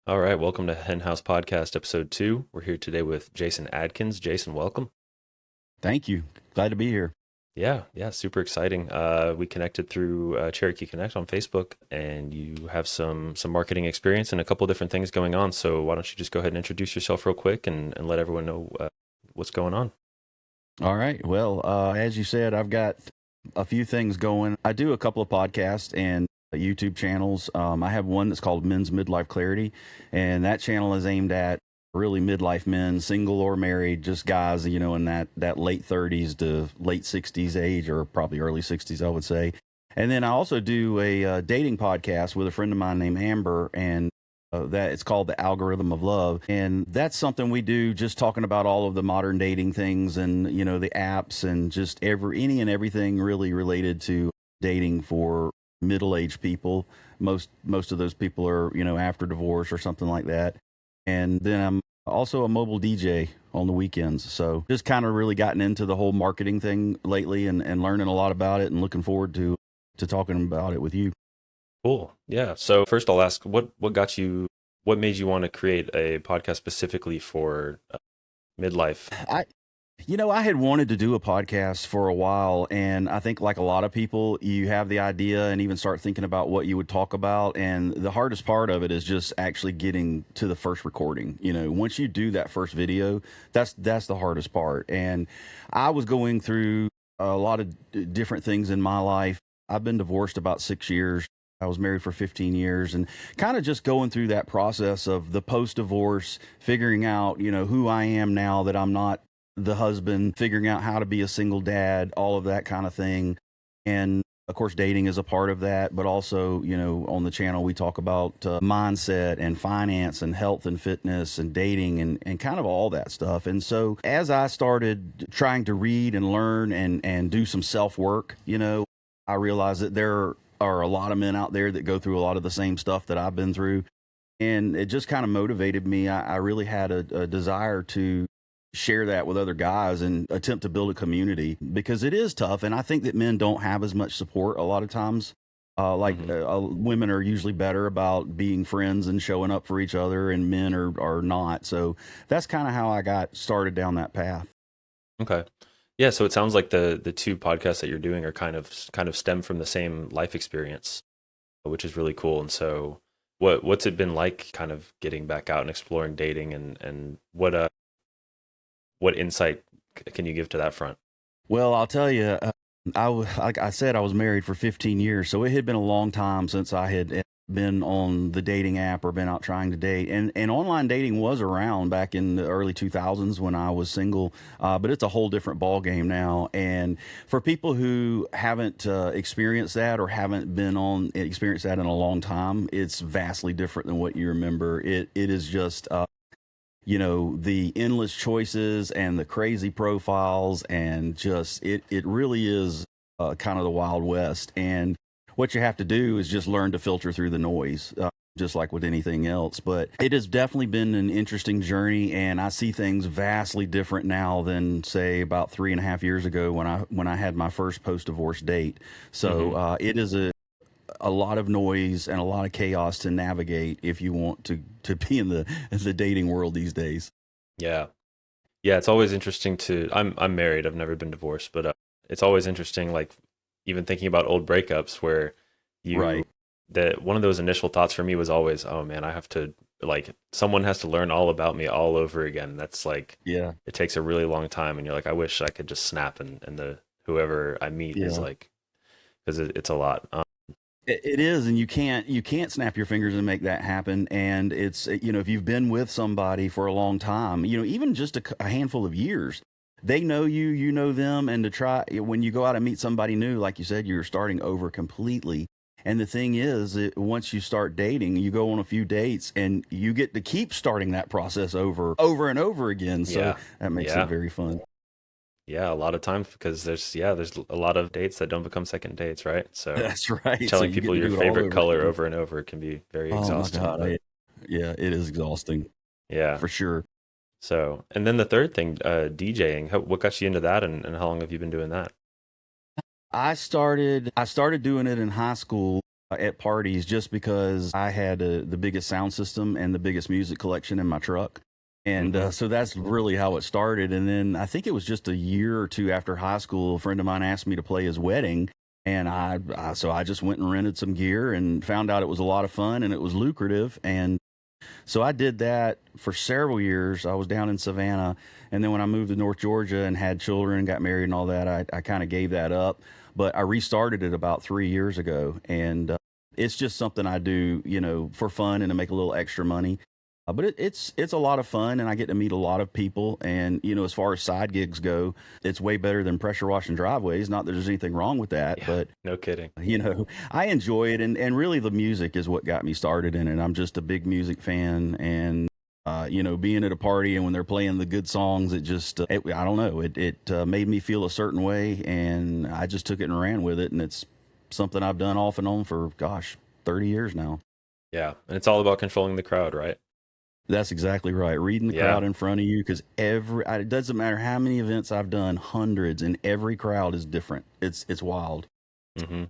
All right, welcome to Hennhouse Podcast, Episode 2. We're here today with Jason Adkins. Jason, welcome. Thank you. Glad to be here. Yeah, super exciting. We connected through Cherokee Connect on Facebook, and you have some marketing experience and a couple different things going on. So why don't you just go ahead and introduce yourself real quick and let everyone know what's going on? All right. Well, as you said, I've got a few things going. I do a couple of podcasts and YouTube channels. I have one that's called Men's Midlife Clarity, and that channel is aimed at really midlife men, single or married, just guys, in that late 30s to late 60s age, or probably early 60s, I would say. And then I also do a dating podcast with a friend of mine named Amber, and that it's called The Algorithm of Love. And that's something we do, just talking about all of the modern dating things and, the apps and just any and everything really related to dating for middle-aged people. Most of those people are, after divorce or something like that. And then I'm also a mobile DJ on the weekends. So just kind of really gotten into the whole marketing thing lately and learning a lot about it and looking forward to talking about it with you. Cool. Yeah. So first I'll ask, what made you want to create a podcast specifically for midlife? I had wanted to do a podcast for a while, and I think like a lot of people, you have the idea and even start thinking about what you would talk about. And the hardest part of it is just actually getting to the first recording. Once you do that first video, that's the hardest part. And I was going through a lot of different things in my life. I've been divorced about 6 years. I was married for 15 years, and kind of just going through that process of the post divorce, figuring out, who I am now that I'm not the husband, figuring out how to be a single dad, all of that kind of thing. And of course, dating is a part of that, but also, on the channel, we talk about mindset and finance and health and fitness and dating and kind of all that stuff. And so as I started trying to read and learn and do some self work, I realized that there are a lot of men out there that go through a lot of the same stuff that I've been through. And it just kind of motivated me. I really had a desire to share that with other guys and attempt to build a community, because it is tough. And I think that men don't have as much support a lot of times. Women are usually better about being friends and showing up for each other, and men are not. So that's kind of how I got started down that path. Okay. Yeah, so it sounds like the two podcasts that you're doing are kind of stem from the same life experience, which is really cool. And so what's it been like kind of getting back out and exploring dating and what insight can you give to that front? Well, I'll tell you, like I said, I was married for 15 years, so it had been a long time since I had been on the dating app or been out trying to date. And online dating was around back in the early 2000s when I was single, but it's a whole different ball game now. And for people who haven't experienced that or haven't been on experienced that in a long time, it's vastly different than what you remember. It is just the endless choices and the crazy profiles, and just it really is kind of the Wild West. And what you have to do is just learn to filter through the noise, just like with anything else. But it has definitely been an interesting journey, and I see things vastly different now than, say, about 3.5 years ago when I had my first post divorce date. So Hmm. it is a lot of noise and a lot of chaos to navigate if you want to be in the dating world these days. Yeah. Yeah, it's always interesting to I'm married. I've never been divorced, but it's always interesting like even thinking about old breakups where you Right. that one of those initial thoughts for me was always, oh man, I have to like someone has to learn all about me all over again. That's like Yeah. it takes a really long time and you're like I wish I could just snap and the whoever I meet is Yeah. like because it's a lot. It is, and you can't snap your fingers and make that happen. And it's if you've been with somebody for a long time, even just a handful of years, they know you, you know them, and to try when you go out and meet somebody new, like you said, you're starting over completely. And the thing is, once you start dating, you go on a few dates, and you get to keep starting that process over and over again. So Yeah. that makes it Yeah. very fun. Yeah, a lot of times because there's a lot of dates that don't become second dates, right? So That's right. So telling you get people to your do it all favorite over color again. over and over can be very Oh my exhausting, God. but Yeah, it is exhausting yeah. for sure. So, and then the third thing, DJing. What got you into that, and how long have you been doing that? I started doing it in high school. at parties just because I had the biggest sound system and the biggest music collection in my truck. And Mm-hmm. so that's really how it started. And then I think it was just a year or two after high school, a friend of mine asked me to play his wedding. And so I just went and rented some gear and found out it was a lot of fun and it was lucrative. And so I did that for several years. I was down in Savannah. And then when I moved to North Georgia and had children and got married and all that, I kind of gave that up. But I restarted it about 3 years ago. And it's just something I do, for fun and to make a little extra money. But it's a lot of fun, and I get to meet a lot of people. And as far as side gigs go, it's way better than pressure washing driveways. Not that there's anything wrong with that, Yeah, but no kidding. I enjoy it, and really the music is what got me started in it. I'm just a big music fan, and being at a party and when they're playing the good songs, I don't know, it made me feel a certain way, and I just took it and ran with it, and it's something I've done off and on for 30 years now. Yeah, and it's all about controlling the crowd, right? That's exactly right. Reading the Yeah. crowd in front of you, because it doesn't matter how many events I've done, hundreds, and every crowd is different. It's wild. Mm-hmm.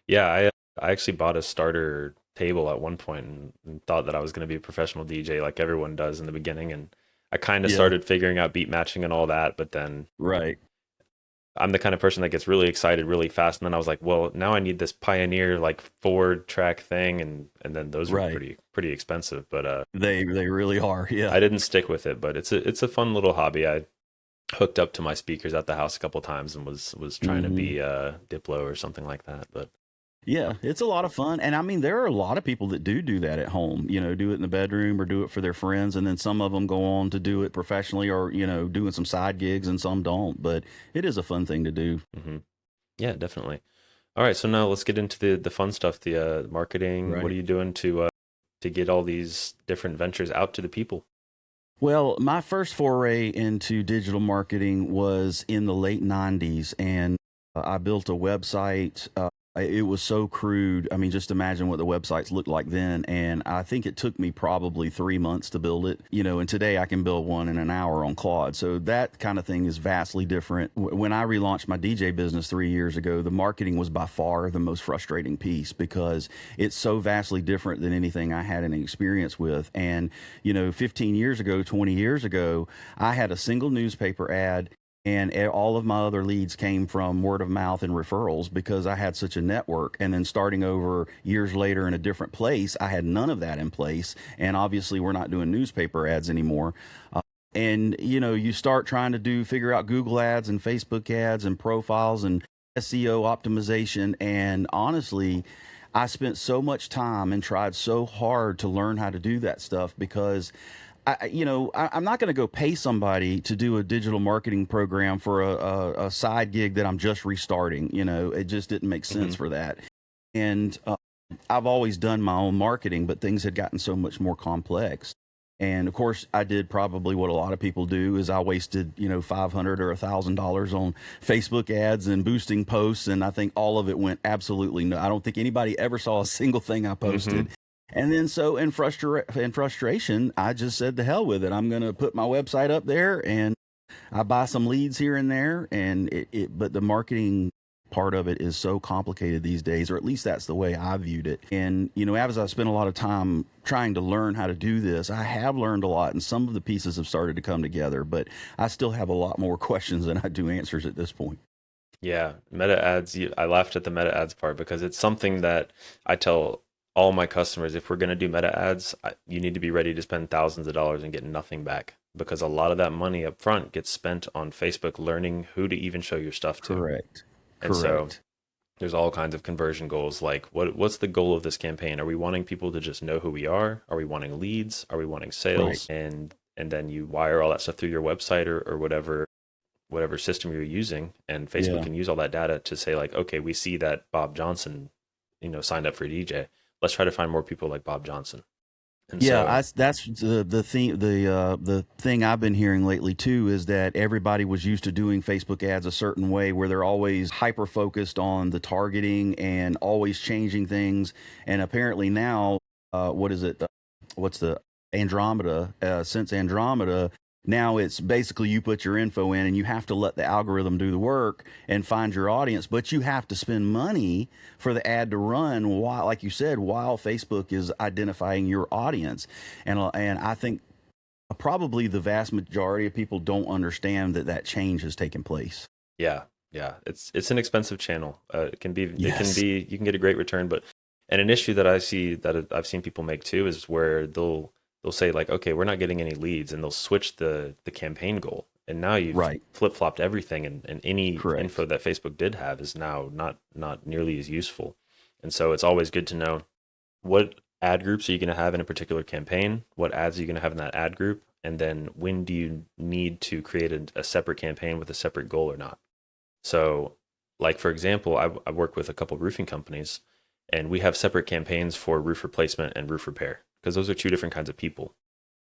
Yeah, I actually bought a starter table at one point and thought that I was going to be a professional DJ like everyone does in the beginning, and I kind of Yeah, started figuring out beat matching and all that, but then right. I'm the kind of person that gets really excited really fast, and then I was like, well, now I need this Pioneer like 4-track thing, and then those were Right. pretty expensive, but They really are. Yeah. I didn't stick with it, but it's a fun little hobby. I hooked up to my speakers at the house a couple times and was trying to hmm be Diplo or something like that, but Yeah, it's a lot of fun. And I mean, there are a lot of people that do that at home, do it in the bedroom or do it for their friends. And then some of them go on to do it professionally or, doing some side gigs, and some don't. But it is a fun thing to do. hmm yeah, definitely. All right, so now let's get into the fun stuff, the marketing. What are Right. you doing to get all these different ventures out to the people? Well, my first foray into digital marketing was in the late 90s, and I built a website. It was so crude. I mean, just imagine what the websites looked like then. And I think it took me probably 3 months to build it, and today I can build one in an hour on Claude. So that kind of thing is vastly different. When I relaunched my DJ business 3 years ago, the marketing was by far the most frustrating piece because it's so vastly different than anything I had any experience with. And 15 years ago, 20 years ago, I had a single newspaper ad, and all of my other leads came from word of mouth and referrals because I had such a network. And then starting over years later in a different place, I had none of that in place. And obviously, we're not doing newspaper ads anymore. And you start trying to figure out Google ads and Facebook ads and profiles and SEO optimization. And honestly, I spent so much time and tried so hard to learn how to do that stuff because I'm not going to go pay somebody to do a digital marketing program for a side gig that I'm just restarting. It just didn't make sense hmm for that. And I've always done my own marketing, but things had gotten so much more complex. And of course, I did probably what a lot of people do is I wasted, $500 or $1,000 on Facebook ads and boosting posts. And I think all of it went absolutely no. I don't think anybody ever saw a single thing I hmm posted. And then so in frustration, I just said to hell with it. I'm going to put my website up there and I buy some leads here and there. And but the marketing part of it is so complicated these days, or at least that's the way I viewed it. And, as I spent a lot of time trying to learn how to do this, I have learned a lot and some of the pieces have started to come together, but I still have a lot more questions than I do answers at this point. Yeah, meta ads. I laughed at the meta ads part because it's something that I tell all my customers, if we're going to do meta ads, you need to be ready to spend thousands of dollars and get nothing back because a lot of that money up front gets spent on Facebook learning who to even show your stuff to. Correct. And so Correct. there's all kinds of conversion goals like what's the goal of this campaign? Are we wanting people to just know who we are? Are we wanting leads? Are we wanting Right. sales? And then you wire all that stuff through your website or whatever system you're using, and Facebook Yeah. can use all that data to say like, okay, we see that Bob Johnson, signed up for a DJ. Let's try to find more people like Bob Johnson. And Yeah, so, that's the thing I've been hearing lately too is that everybody was used to doing Facebook ads a certain way where they're always hyper focused on the targeting and always changing things. And apparently now, what is it? What's the Andromeda? Since Andromeda, Now it's basically you put your info in and you have to let the algorithm do the work and find your audience, but you have to spend money for the ad to run while, like you said, while Facebook is identifying your audience. And I think probably the vast majority of people don't understand that that change has taken place. Yeah, yeah, it's an expensive channel. It can Yes. be, you can get a great return, but and an issue that I see that I've seen people make too is where they'll say like, okay, we're not getting any leads, and they'll switch the campaign goal, and now you've Right. flip flopped everything, and any info Correct. that Facebook did have is now not nearly as useful, and so it's always good to know what ad groups are you going to have in a particular campaign, what ads are you going to have in that ad group, and then when do you need to create a separate campaign with a separate goal or not. So, like for example, I work with a couple roofing companies, and we have separate campaigns for roof replacement and roof repair because those are two different kinds of people.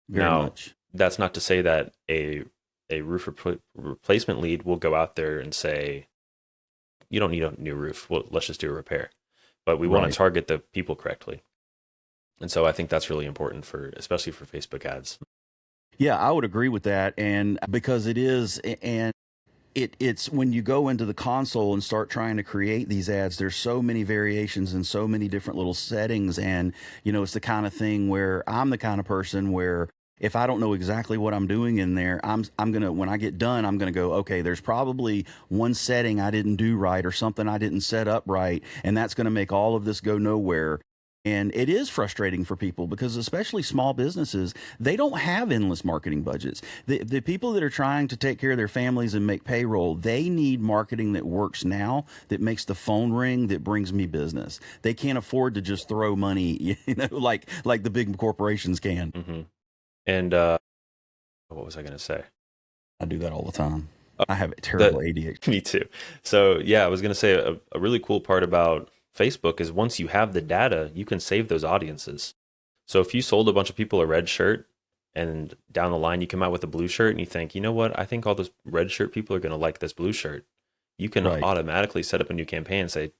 Very Now, much. that's not to say that a replacement lead will go out there and say, "You don't need a new roof. Well, let's just do a repair." But we want to Right. target the people correctly, and so I think that's really important for, especially for Facebook ads. Yeah, I would agree with that. And because it is, and it's when you go into the console and start trying to create these ads, there's so many variations and so many different little settings. And, it's the kind of thing where I'm the kind of person where if I don't know exactly what I'm doing in there, I'm going to, when I get done, I'm going to go, okay, there's probably one setting I didn't do right or something I didn't set up right. And that's going to make all of this go nowhere. And it is frustrating for people because, especially small businesses, they don't have endless marketing budgets. The people that are trying to take care of their families and make payroll, they need marketing that works now, that makes the phone ring, that brings me business. They can't afford to just throw money, like the big corporations can. Hmm. And what was I going to say? I do that all the time. Oh, I have a the terrible ADHD. me too. So yeah, I was going to say a really cool part about Facebook is once you have the data, you can save those audiences. So if you sold a bunch of people a red shirt and down the line you come out with a blue shirt and you think, you know what, I think all those red shirt people are going to like this blue shirt, you can Right. automatically set up a new campaign and say,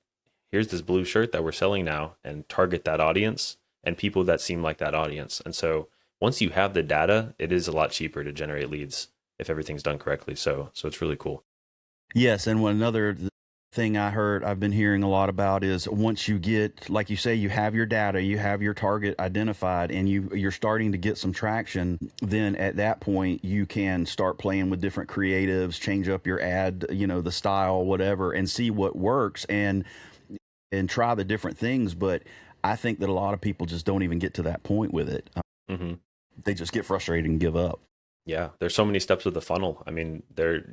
here's this blue shirt that we're selling now, and target that audience and people that seem like that audience. And so once you have the data, it is a lot cheaper to generate leads if everything's done correctly. So it's really cool. Yes, and one another thing I've been hearing a lot about is once you get, like you say, you have your data, you have your target identified, and you're starting to get some traction, then at that point you can start playing with different creatives, change up your ad, the style, whatever, and see what works and try the different things. But I think that a lot of people just don't even get to that point with it. Hmm. They just get frustrated and give up. Yeah, there's so many steps of the funnel. I mean, there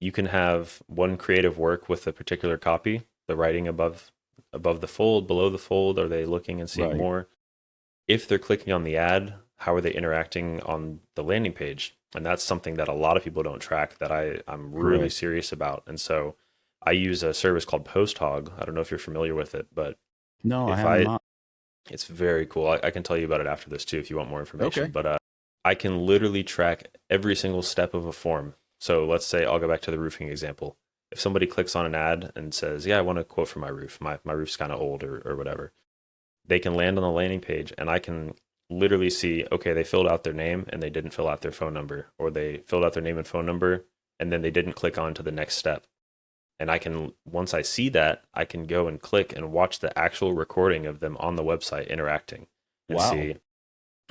you can have one creative work with a particular copy, the writing above the fold, below the fold. Are they looking and seeing Right. more? If they're clicking on the ad, how are they interacting on the landing page? And that's something that a lot of people don't track that I'm really Correct. serious about. And so I use a service called PostHog. I don't know if you're familiar with it, but No, I if have I not. it's very cool. I can tell you about it after this too if you want more information. Okay. But I can literally track every single step of a form. So let's say I'll go back to the roofing example. If somebody clicks on an ad and says, "Yeah, I want a quote for my roof. My roof's kind of old or whatever," they can land on the landing page, and I can literally see, okay, they filled out their name and they didn't fill out their phone number, or they filled out their name and phone number and then they didn't click on to the next step. And I can, once I see that, I can go and click and watch the actual recording of them on the website interacting and Wow. see.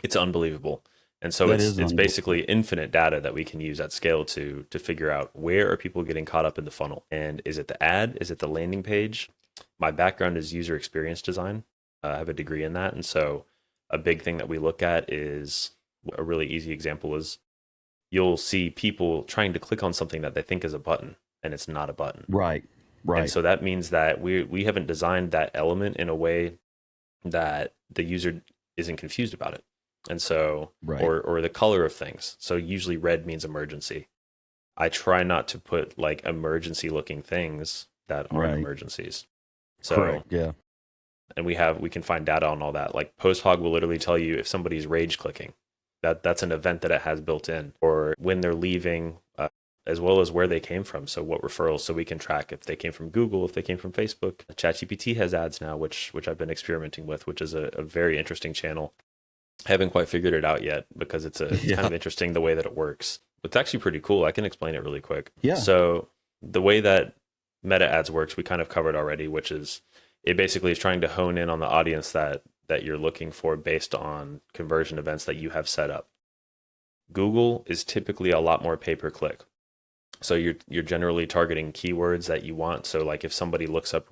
It's unbelievable. And so That it's is it's unbelievable. basically infinite data that we can use at scale to figure out where are people getting caught up in the funnel, and is it the ad, is it the landing page? My background is user experience design. I have a degree in that, and so a big thing that we look at is, a really easy example is, you'll see people trying to click on something that they think is a button and it's not a button. Right. And Right. so that means that we haven't designed that element in a way that the user isn't confused about it. And so, Right. or the color of things. So usually red means emergency. I try not to put like emergency looking things that aren't Right. emergencies. So, Correct. Yeah. and we can find data on all that. Like PostHog will literally tell you if somebody's rage clicking. That's an event that it has built in, or when they're leaving, as well as where they came from. So what referrals, so we can track if they came from Google, if they came from Facebook. ChatGPT has ads now, which I've been experimenting with, which is a very interesting channel. I haven't quite figured it out yet because it's kind Yeah. of interesting the way that it works. It's actually pretty cool. I can explain it really quick. Yeah. So the way that meta ads works, we kind of covered already, which is it basically is trying to hone in on the audience that you're looking for based on conversion events that you have set up. Google is typically a lot more pay per click. So you're generally targeting keywords that you want. So like if somebody looks up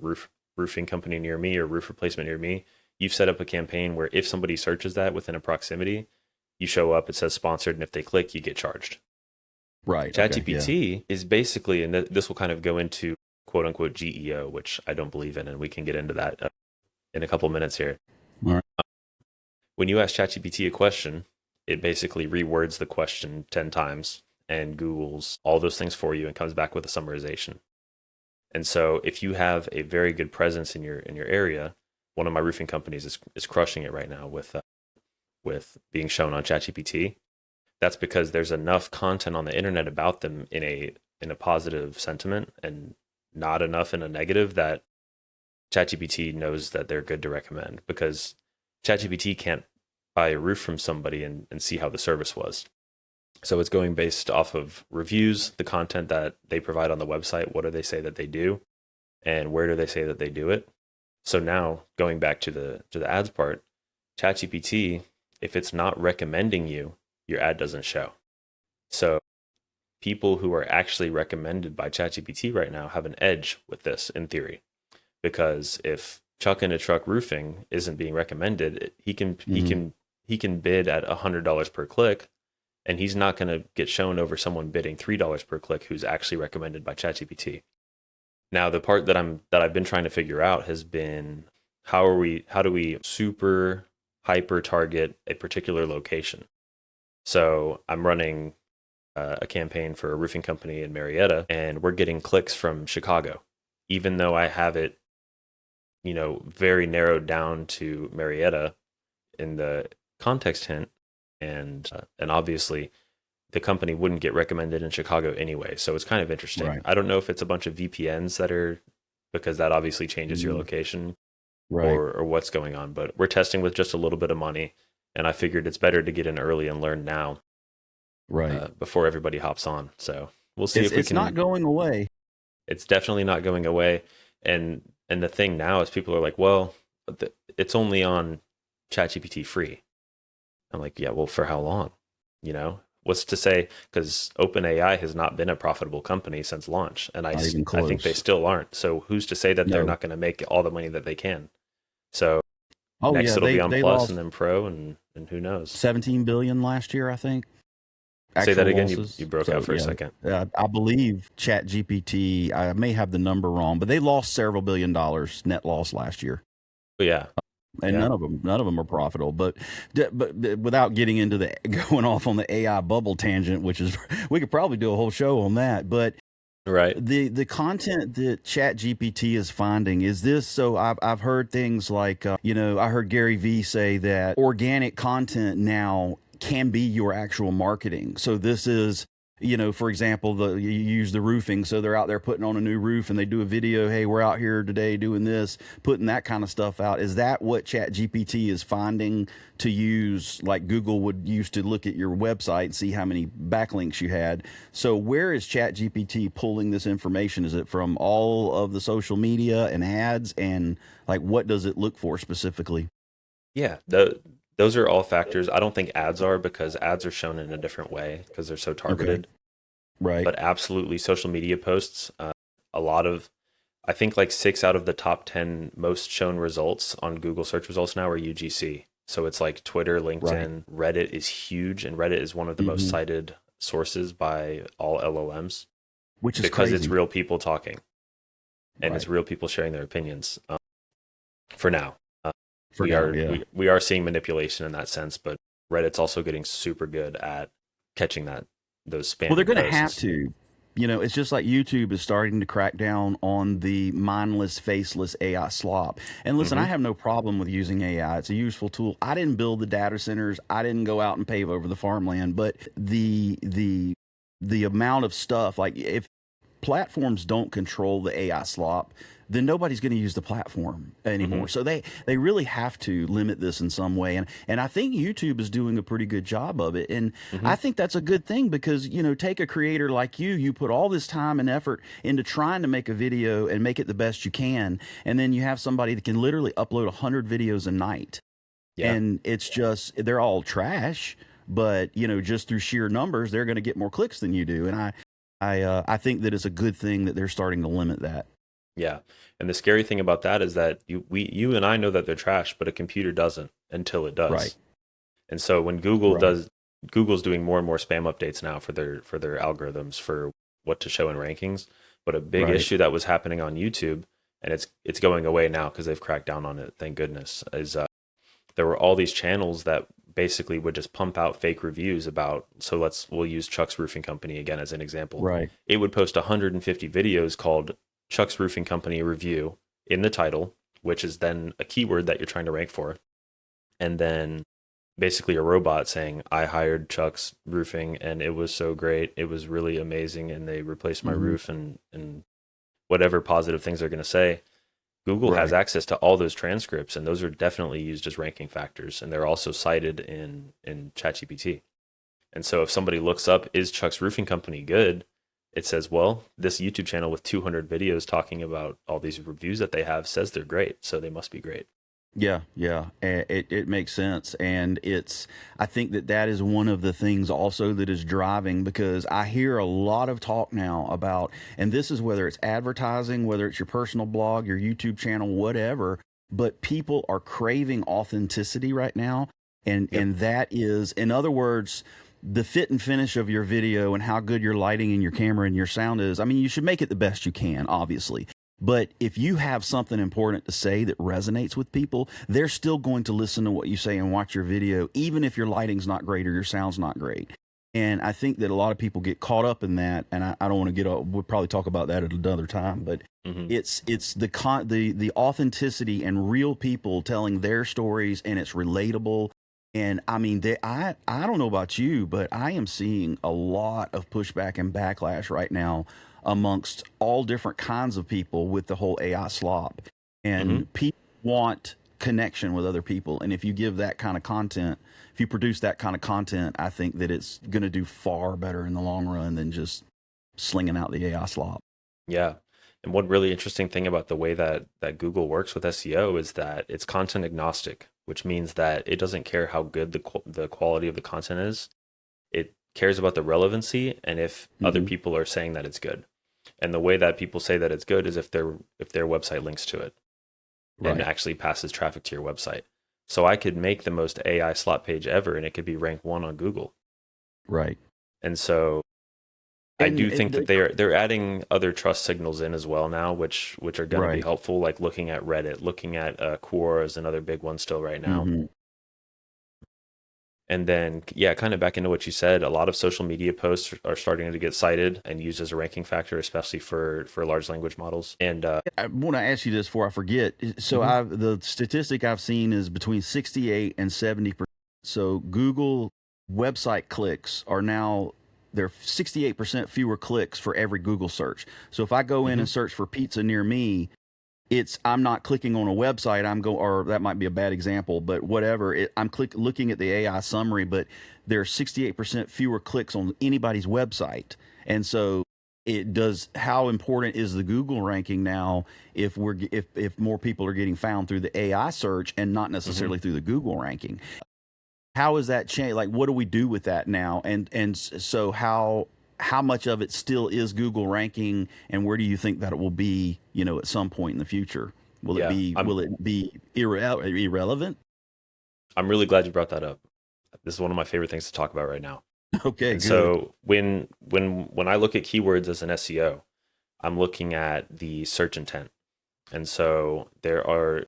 roofing company near me or roof replacement near me, you've set up a campaign where if somebody searches that within a proximity, you show up, it says sponsored, and if they click, you get charged. Right. Okay. Yeah. ChatGPT is basically, and this will kind of go into quote unquote GEO, which I don't believe in, and we can get into that in a couple minutes here. All right. When you ask ChatGPT a question, it basically rewords the question 10 times and Googles all those things for you and comes back with a summarization. And so if you have a very good presence in your area, one of my roofing companies is crushing it right now with being shown on ChatGPT. That's because there's enough content on the internet about them in a positive sentiment and not enough in a negative that ChatGPT knows that they're good to recommend, because ChatGPT can't buy a roof from somebody and see how the service was. So it's going based off of reviews, the content that they provide on the website, what do they say that they do, and where do they say that they do it. So now going back to the ads part, ChatGPT, if it's not recommending you, your ad doesn't show. So people who are actually recommended by ChatGPT right now have an edge with this in theory, because if Chuck in a Truck Roofing isn't being recommended, Mm-hmm. he can bid at $100 per click, and he's not going to get shown over someone bidding $3 per click who's actually recommended by ChatGPT. Now, the part that I've been trying to figure out has been how do we super hyper target a particular location? So I'm running a campaign for a roofing company in Marietta, and we're getting clicks from Chicago, even though I have it, very narrowed down to Marietta in the context hint, and obviously the company wouldn't get recommended in Chicago anyway. So it's kind of interesting. Right. I don't know if it's a bunch of VPNs that are, because that obviously changes your Mm-hmm. location, Right. or what's going on. But we're testing with just a little bit of money, and I figured it's better to get in early and learn now Right. before everybody hops on. So we'll see It's if we it's not can. going away. It's definitely not going away. And the thing now is people are like, well, it's only on ChatGPT free. I'm like, yeah, well, for how long? What's to say? Because OpenAI has not been a profitable company since launch, and Not even I think they close. still aren't. So who's to say that they're No. not going to make all the money that they can? So Oh next yeah, it'll be on they Plus and lost then Pro, and who knows? 17 billion last year, I think, Say that actual again. You losses. broke out So for a yeah, second. I believe ChatGPT. I may have the number wrong, but they lost several billion dollars net loss last year, But yeah, and yeah, none of them are profitable. But without getting into the going off on the AI bubble tangent, which is we could probably do a whole show on that, but. right. The content that ChatGPT is finding is this. So I've heard things like I heard Gary Vee say that organic content now can be your actual marketing. So this is, for example, you use the roofing. So they're out there putting on a new roof and they do a video. Hey, we're out here today doing this, putting that kind of stuff out. Is that what ChatGPT is finding to use? Like Google would used to look at your website and see how many backlinks you had. So where is ChatGPT pulling this information? Is it from all of the social media and ads? And like, what does it look for specifically? Yeah, those are all factors. I don't think ads are, because ads are shown in a different way because they're so Okay. targeted. Right. But absolutely, social media posts. A lot of, I think like 6 out of the top 10 most shown results on Google search results now are UGC. So it's like Twitter, Right. LinkedIn, Reddit is huge, and Reddit is one of the most Hmm. cited sources by all LLMs Which is because it's crazy. real people talking and it's Right. real people sharing their opinions. For now, For now. Yeah. we are seeing manipulation in that sense, but Reddit's also getting super good at catching those Well, they're spammy going to have posts. to. It's just like YouTube is starting to crack down on the mindless, faceless AI slop. And listen, I Hmm. have no problem with using AI. It's a useful tool. I didn't build the data centers. I didn't go out and pave over the farmland. But the amount of stuff, like platforms don't control the AI slop, then nobody's going to use the platform Mm-hmm. anymore. So they really have to limit this in some way. And I think YouTube is doing a pretty good job of it. And Mm-hmm. I think that's a good thing because, take a creator like you put all this time and effort into trying to make a video and make it the best you can. And then you have somebody that can literally upload 100 videos a night. Yeah. And it's just, they're all trash, but just through sheer numbers, they're going to get more clicks than you do. And I think that it's a good thing that they're starting to limit that. Yeah. And the scary thing about that is that you and I know that they're trash, but a computer doesn't until it Right. does. And so when Right. Google's doing more and more spam updates now for their algorithms for what to show in rankings. But a big Right. issue that was happening on YouTube, and it's going away now because they've cracked down on it, thank goodness, is there were all these channels that basically would just pump out fake reviews about, so we'll use Chuck's Roofing Company again as an example. Right. It would post 150 videos called Chuck's Roofing Company review in the title, which is then a keyword that you're trying to rank for. And then basically a robot saying, I hired Chuck's Roofing and it was so great. It was really amazing. And they replaced my Hmm. roof and whatever positive things they're going to say. Google has Right. access to all those transcripts, and those are definitely used as ranking factors, and they're also cited in ChatGPT. And so, if somebody looks up, "Is Chuck's Roofing Company good?" It says, "Well, this YouTube channel with 200 videos talking about all these reviews that they have says they're great, so they must be great." Yeah, yeah, it makes sense, and I think that is one of the things also that is driving because I hear a lot of talk now about, and this is whether it's advertising, whether it's your personal blog, your YouTube channel, whatever, but people are craving authenticity right now, and Yep. that is, in other words, the fit and finish of your video and how good your lighting and your camera and your sound is. I mean, you should make it the best you can, obviously. But if you have something important to say that resonates with people, they're still going to listen to what you say and watch your video, even if your lighting's not great or your sound's not great. And I think that a lot of people get caught up in that. And I don't want to we'll probably talk about that at another time. But Hmm. it's the authenticity and real people telling their stories, and it's relatable. And I mean, I don't know about you, but I am seeing a lot of pushback and backlash right now amongst all different kinds of people with the whole AI slop. Hmm. And people want connection with other people. And if you give that kind of content, if you produce that kind of content, I think that it's going to do far better in the long run than just slinging out the AI slop. Yeah. And one really interesting thing about the way that Google works with SEO is that it's content agnostic, which means that it doesn't care how good the quality of the content is. It cares about the relevancy and if other Hmm. people are saying that it's good. And the way that people say that it's good is if their website links to it and Right. actually passes traffic to your website. So I could make the most AI slot page ever and it could be ranked 1 on Google. Right. And so I And do think that they're adding other trust signals in as well now, which are going to be right. helpful, like looking at Reddit, looking at Quora is another big one still right now. Hmm. And then, yeah, kind of back into what you said, a lot of social media posts are starting to get cited and used as a ranking factor, especially for large language models. And I want to ask you this before I forget. So mhm, the statistic I've seen is between 68 and 70%. So Google website clicks are now there are 68% fewer clicks for every Google search. So if I go in mhm, and search for pizza near me, I'm not clicking on a website. Or that might be a bad example, but whatever. I'm looking at the AI summary, but there are 68% fewer clicks on anybody's website. And so it does, how important is the Google ranking now if more people are getting found through the AI search and not mhm. necessarily through the Google ranking? How is that change? Like, what do we do with that now? So how much of it still is Google ranking, and where do you think that it will be? At some point in the future, Yeah, will it be irrelevant? I'm really glad you brought that up. This is one of my favorite things to talk about right now. Okay, And good. so when I look at keywords as an SEO, I'm looking at the search intent. And so there's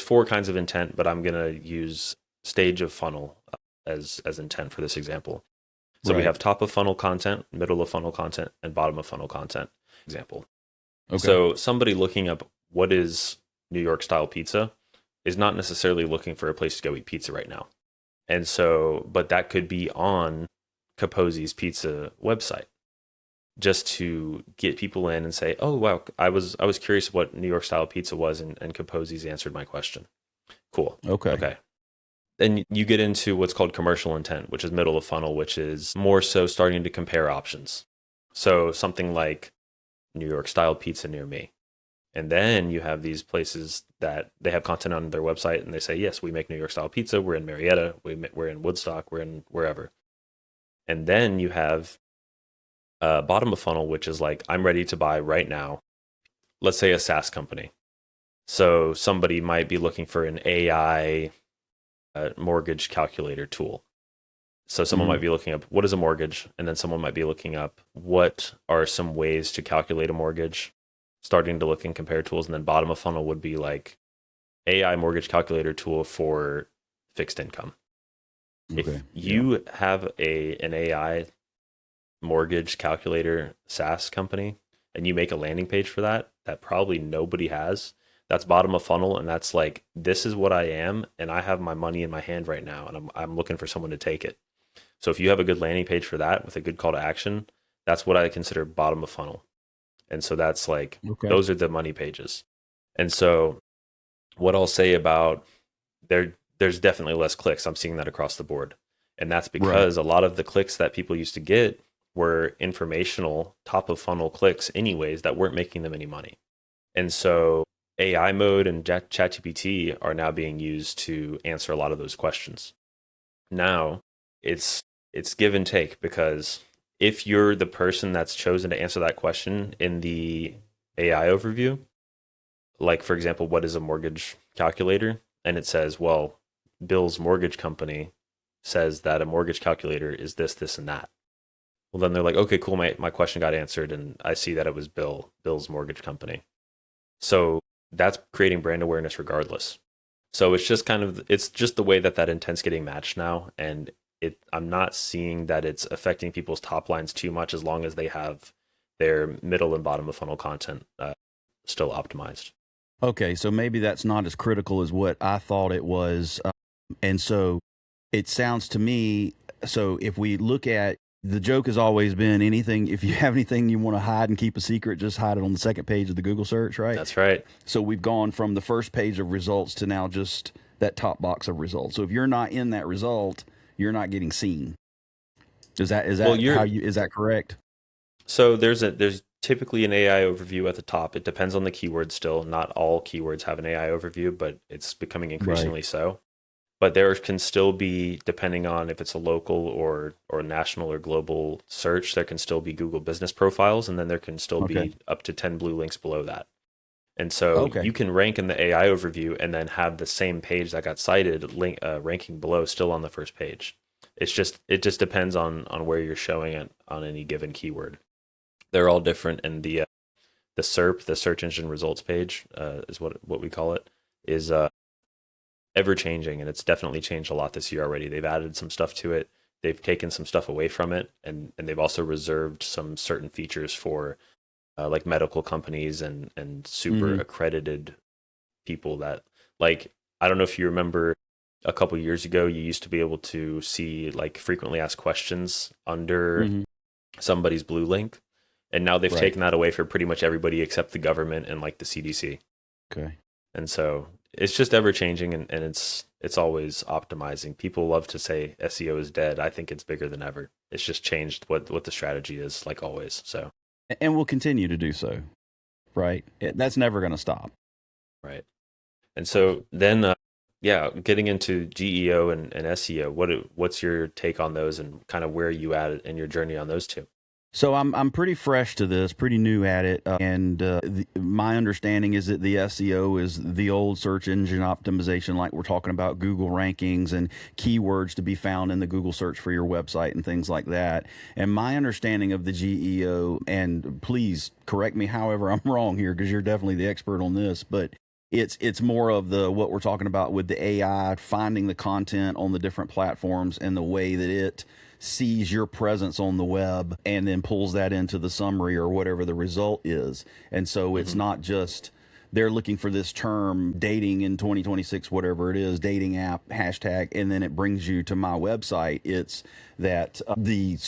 4 kinds of intent, but I'm going to use stage of funnel as intent for this example. So we Right. have top of funnel content, middle of funnel content, and bottom of funnel content example. Okay. So somebody looking up what is New York style pizza is not necessarily looking for a place to go eat pizza right now. And so, but that could be on Capozzi's pizza website. just to get people in and say, oh wow, I was curious what New York style pizza was, and Composie's answered my question. Cool. Okay. Okay. Then you get into what's called commercial intent, which is middle of funnel, which is more so starting to compare options. So something like New York style pizza near me. And then you have these places that they have content on their website and they say, yes, we make New York style pizza. We're in Marietta. We're in Woodstock. We're in wherever. And then you have bottom of funnel, which is like, I'm ready to buy right now. Let's say a SaaS company. So somebody might be looking for an AI mortgage calculator tool. So someone might be looking up what is a mortgage, and then someone might be looking up what are some ways to calculate a mortgage, starting to look in compare tools, and then bottom of funnel would be like AI mortgage calculator tool for fixed income. Okay. If you have an AI mortgage calculator SaaS company and you make a landing page for that probably nobody has, that's bottom of funnel, and that's like, this is what I am, and I have my money in my hand right now, and I'm looking for someone to take it. So if you have a good landing page for that with a good call to action, that's what I consider bottom of funnel. And so that's like, those are the money pages. And so what I'll say about there's definitely less clicks. I'm seeing that across the board. And that's because a lot of the clicks that people used to get were informational top of funnel clicks anyways that weren't making them any money. And so AI mode and ChatGPT are now being used to answer a lot of those questions. Now it's give and take, because if you're the person that's chosen to answer that question in the AI overview, like for example, what is a mortgage calculator? And it says, well, Bill's mortgage company says that a mortgage calculator is this, this, and that. Well, then they're like, okay, cool. My question got answered, and I see that it was Bill's mortgage company. So that's creating brand awareness regardless. So it's just the way that intent's getting matched now. And I'm not seeing that it's affecting people's top lines too much, as long as they have their middle and bottom of funnel content still optimized. Okay, so maybe that's not as critical as what I thought it was. And so it sounds to me, so if we look at, the joke has always been, anything, if you have anything you want to hide and keep a secret, just hide it on the second page of the Google search, right? That's right. So we've gone from the first page of results to now just that top box of results. So if you're not in that result, you're not getting seen. Is that is that correct? So there's typically an AI overview at the top. It depends on the keyword still. Not all keywords have an AI overview, but it's becoming increasingly so. But there can still be, depending on if it's a local or national or global search, there can still be Google business profiles, and then there can still be up to 10 blue links below that. And so you can rank in the AI overview and then have the same page that got cited ranking below still on the first page. It just depends on where you're showing it on any given keyword. They're all different, and the SERP, the search engine results page, is what we call it, is ever changing, and it's definitely changed a lot this year already. They've added some stuff to it. They've taken some stuff away from it, and they've also reserved some certain features for like medical companies and super accredited people that, like, I don't know if you remember a couple years ago, you used to be able to see like frequently asked questions under somebody's blue link. And now they've taken that away for pretty much everybody except the government and like the CDC. Okay. And so it's just ever changing, and it's always optimizing. People love to say SEO is dead. I think it's bigger than ever. It's just changed what the strategy is, like always. So, and we'll continue to do so, right? That's never going to stop. Right. And so then, getting into GEO and SEO, what's your take on those, and kind of where are you at in your journey on those two? So I'm pretty fresh to this, pretty new at it, and my understanding is that the SEO is the old search engine optimization, like we're talking about Google rankings and keywords to be found in the Google search for your website and things like that. And my understanding of the GEO, and please correct me however I'm wrong here, because you're definitely the expert on this, but it's more of what we're talking about with the AI finding the content on the different platforms and the way that it sees your presence on the web and then pulls that into the summary or whatever the result is. And so it's not just they're looking for this term dating in 2026, whatever it is, dating app hashtag, and then it brings you to my website. It's that the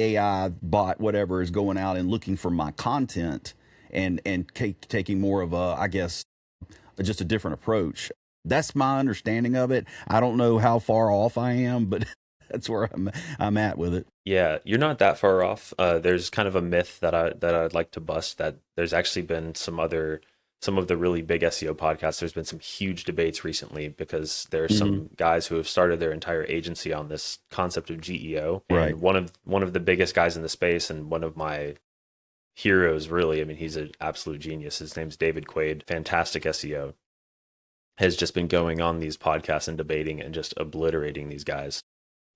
AI bot, whatever, is going out and looking for my content and taking more of a, I guess, just a different approach. That's my understanding of it. I don't know how far off I am, but that's where I'm at with it. Yeah, you're not that far off. There's kind of a myth that I'd like to bust, that there's actually been some of the really big SEO podcasts. There's been some huge debates recently because there's Mm-hmm. some guys who have started their entire agency on this concept of GEO. Right. And one of the biggest guys in the space, and one of my heroes, really, I mean, he's an absolute genius. His name's David Quaid, fantastic SEO, has just been going on these podcasts and debating and just obliterating these guys.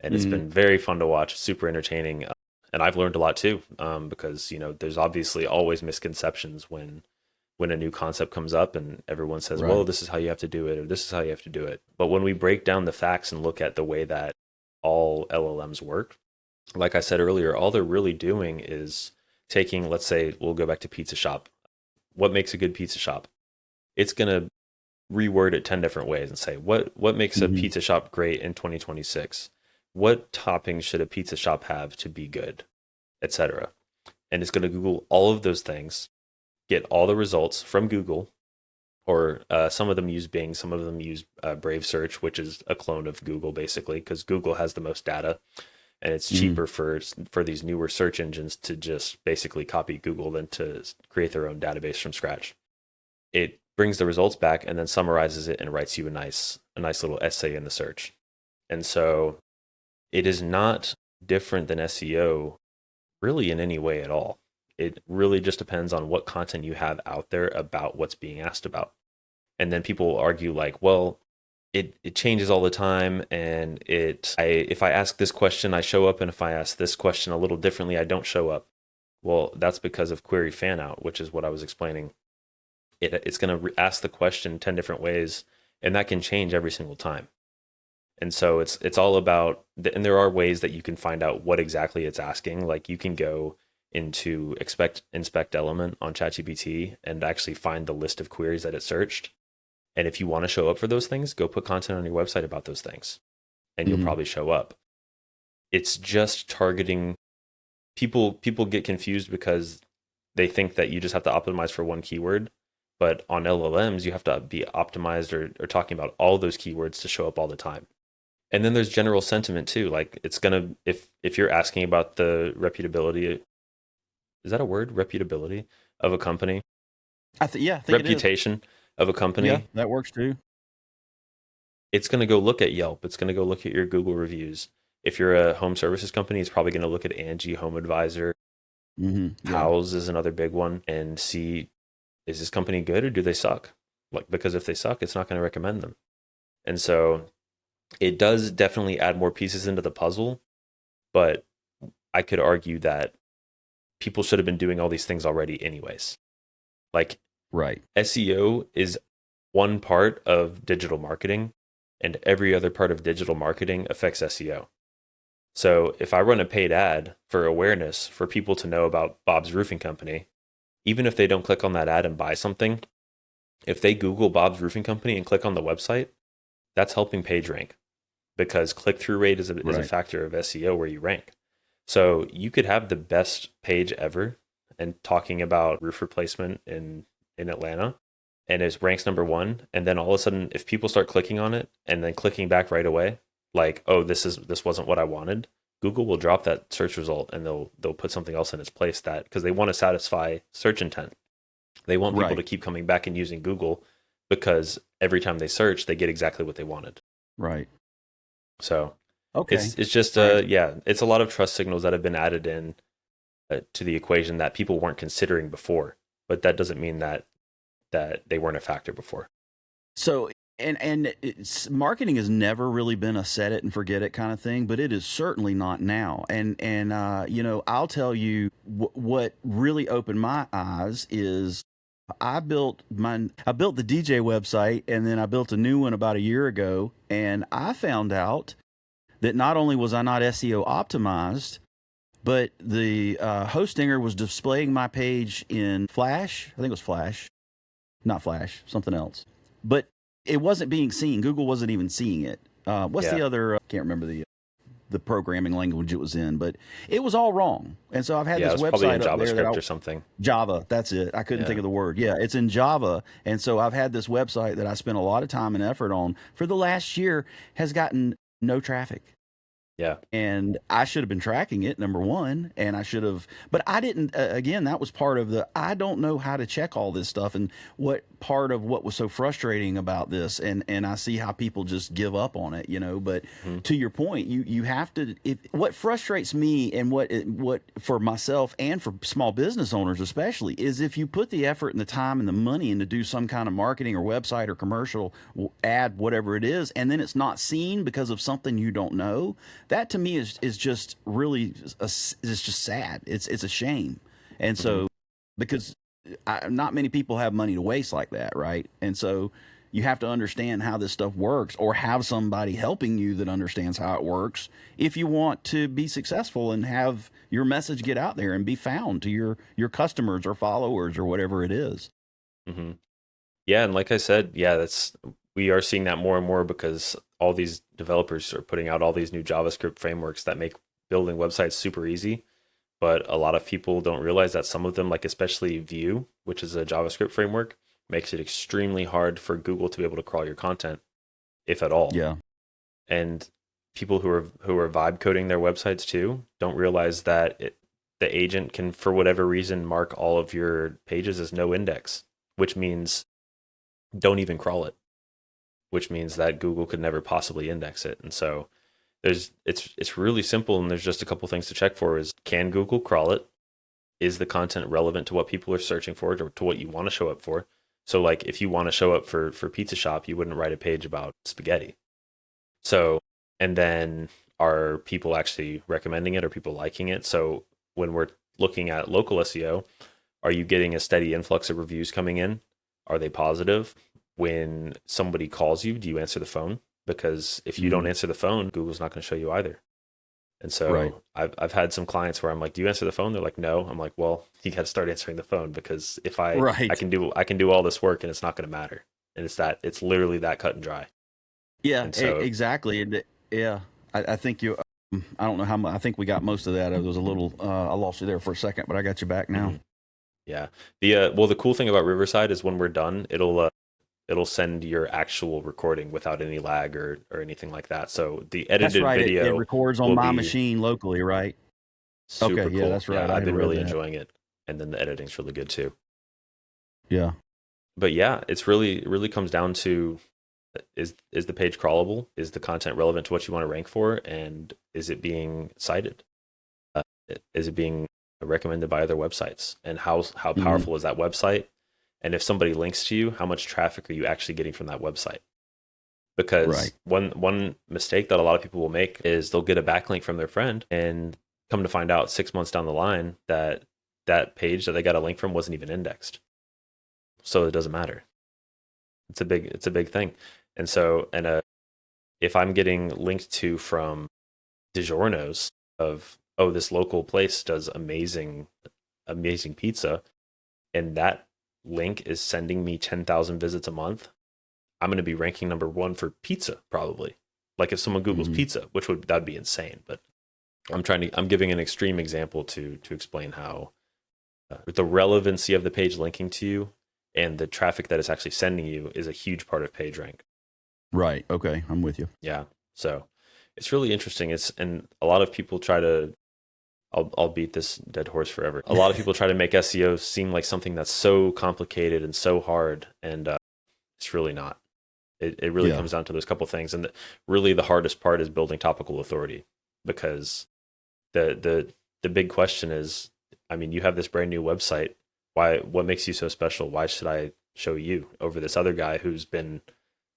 And it's Mm-hmm. been very fun to watch, super entertaining. And I've learned a lot too, because, there's obviously always misconceptions when a new concept comes up and everyone says, well, Right. this is how you have to do it, or this is how you have to do it. But when we break down the facts and look at the way that all LLMs work, like I said earlier, all they're really doing is taking, let's say, we'll go back to pizza shop. What makes a good pizza shop? It's going to reword it 10 different ways and say, what makes a Mm-hmm. pizza shop great in 2026? What toppings should a pizza shop have to be good, etc. And it's going to Google all of those things, get all the results from Google, or some of them use Bing, some of them use Brave Search, which is a clone of Google, basically, because Google has the most data, and it's Mm-hmm. cheaper for these newer search engines to just basically copy Google than to create their own database from scratch. It brings the results back and then summarizes it and writes you a nice little essay in the search. And so it is not different than SEO really in any way at all. It really just depends on what content you have out there about what's being asked about. And then people will argue like, well, it changes all the time, and if I ask this question, I show up, and if I ask this question a little differently, I don't show up. Well, that's because of query fan out, which is what I was explaining. It's going to ask the question 10 different ways, and that can change every single time. And so it's all about, and there are ways that you can find out what exactly it's asking. Like you can go into inspect element on ChatGPT and actually find the list of queries that it searched. And if you want to show up for those things, go put content on your website about those things, and you'll Mm-hmm. probably show up. It's just targeting people. People get confused because they think that you just have to optimize for one keyword. But on LLMs, you have to be optimized or talking about all those keywords to show up all the time. And then there's general sentiment too. Like it's gonna, if you're asking about the reputability, is that a word? Reputability of a company, Yeah, I think it is. reputation of a Yeah, company. that works too. It's gonna go look at Yelp. It's gonna go look at your Google reviews. If you're a home services company, it's probably gonna look at Angie, Home Advisor. Mm-hmm. Yeah. House is another big one, and see, is this company good or do they suck? Like, because if they suck, it's not gonna recommend them. And so it does definitely add more pieces into the puzzle, but I could argue that people should have been doing all these things already anyways. Like Right. SEO is one part of digital marketing, and every other part of digital marketing affects SEO. So if I run a paid ad for awareness for people to know about Bob's Roofing Company, even if they don't click on that ad and buy something, if they Google Bob's Roofing Company and click on the website, that's helping page rank, because click through rate is a Right. factor of SEO where you rank. So you could have the best page ever and talking about roof replacement in Atlanta, and it ranks number one. And then all of a sudden, if people start clicking on it and then clicking back right away, like, oh, this wasn't what I wanted, Google will drop that search result and they'll put something else in its place, that because they want to satisfy search intent. They want people to Right. keep coming back and using Google because every time they search, they get exactly what they wanted. Right. So Okay. it's just All right. yeah, it's a lot of trust signals that have been added in to the equation that people weren't considering before, but that doesn't mean that they weren't a factor before. So, marketing has never really been a set it and forget it kind of thing, but it is certainly not now. I'll tell you what really opened my eyes is I built the DJ website, and then I built a new one about a year ago, and I found out that not only was I not SEO optimized, but the Hostinger was displaying my page in Flash. I think it was Flash, not Flash, something else. But it wasn't being seen. Google wasn't even seeing it. What's Yeah. the other? Can't remember the programming language it was in, but it was all wrong. And so I've had Yeah, it this was probably in website up there that JavaScript or something. Java, that's it. I couldn't think Yeah. of the word. Yeah, it's in Java. And so I've had this website that I spent a lot of time and effort on for the last year, has gotten no traffic. Yeah. And I should have been tracking it, number one, and I should have, but I didn't. Again, that was part of the, I don't know how to check all this stuff, and what part of what was so frustrating about this, and I see how people just give up on it, but Mhm. to your point, you have to, what frustrates me, and what for myself and for small business owners especially, is if you put the effort and the time and the money in to do some kind of marketing or website or commercial ad, whatever it is, and then it's not seen because of something you don't know. That to me is just really it's just sad. It's a shame. And Mhm. so, because not many people have money to waste like that, right? And so you have to understand how this stuff works, or have somebody helping you that understands how it works, if you want to be successful and have your message get out there and be found to your customers or followers or whatever it is. Mhm. Yeah, and like I said, yeah, that's we are seeing that more and more because all these developers are putting out all these new JavaScript frameworks that make building websites super easy. But a lot of people don't realize that some of them, like especially Vue, which is a JavaScript framework, makes it extremely hard for Google to be able to crawl your content, if at all. Yeah. And people who are vibe coding their websites too don't realize that the agent can, for whatever reason, mark all of your pages as no index, which means don't even crawl it, which means that Google could never possibly index it. And so it's really simple, and there's just a couple things to check for: is can Google crawl it? Is the content relevant to what people are searching for, or to what you want to show up for? So like if you want to show up for pizza shop, you wouldn't write a page about spaghetti. So, and then are people actually recommending it? Are people liking it? So when we're looking at local SEO, are you getting a steady influx of reviews coming in? Are they positive? When somebody calls you, do you answer the phone? Because if you don't Mm, answer the phone, Google's not going to show you either. And right. so I've had some clients where I'm like, "Do you answer the phone?" They're like, "No." I'm like, "Well, you got to start answering the phone, because if I Right. can do all this work and it's not going to matter." And it's literally that cut and dry. Yeah, And so exactly. And yeah, I think you. I don't know how much. I think we got most of that. It was a little. I lost you there for a second, but I got you back now. mhm. Yeah. The cool thing about Riverside is when we're done, it'll send your actual recording without any lag or anything like that. So the That's edited right. It video records on will my be machine locally, right? Okay. super Yeah, cool. that's right. Yeah, I I've had been read really that. enjoying it. And then the editing's really good too. Yeah. But yeah, it really comes down to, is the page crawlable? Is the content relevant to what you want to rank for? And is it being cited? Uh, is it being recommended by other websites? And how Hmm. powerful is that website? And if somebody links to you, how much traffic are you actually getting from that website? Because Right. one mistake that a lot of people will make is they'll get a backlink from their friend, and come to find out 6 months down the line that that page that they got a link from wasn't even indexed. So it doesn't matter. It's a big thing. And so, if I'm getting linked to from DiGiorno's of, oh, this local place does amazing pizza, and that link is sending me 10,000 visits a month, I'm going to be ranking number one for pizza probably. Like if someone Googles Hmm. pizza, that'd be insane. But I'm giving an extreme example to explain how the relevancy of the page linking to you and the traffic that it's actually sending you is a huge part of PageRank. Right. Okay. I'm with you. Yeah. So it's really interesting. And a lot of people try to, I'll beat this dead horse forever. A lot of people try to make SEO seem like something that's so complicated and so hard, and it's really not. It really Yeah. comes down to those couple things, and really the hardest part is building topical authority, because the big question is, I mean, you have this brand new website. Why? What makes you so special? Why should I show you over this other guy who's been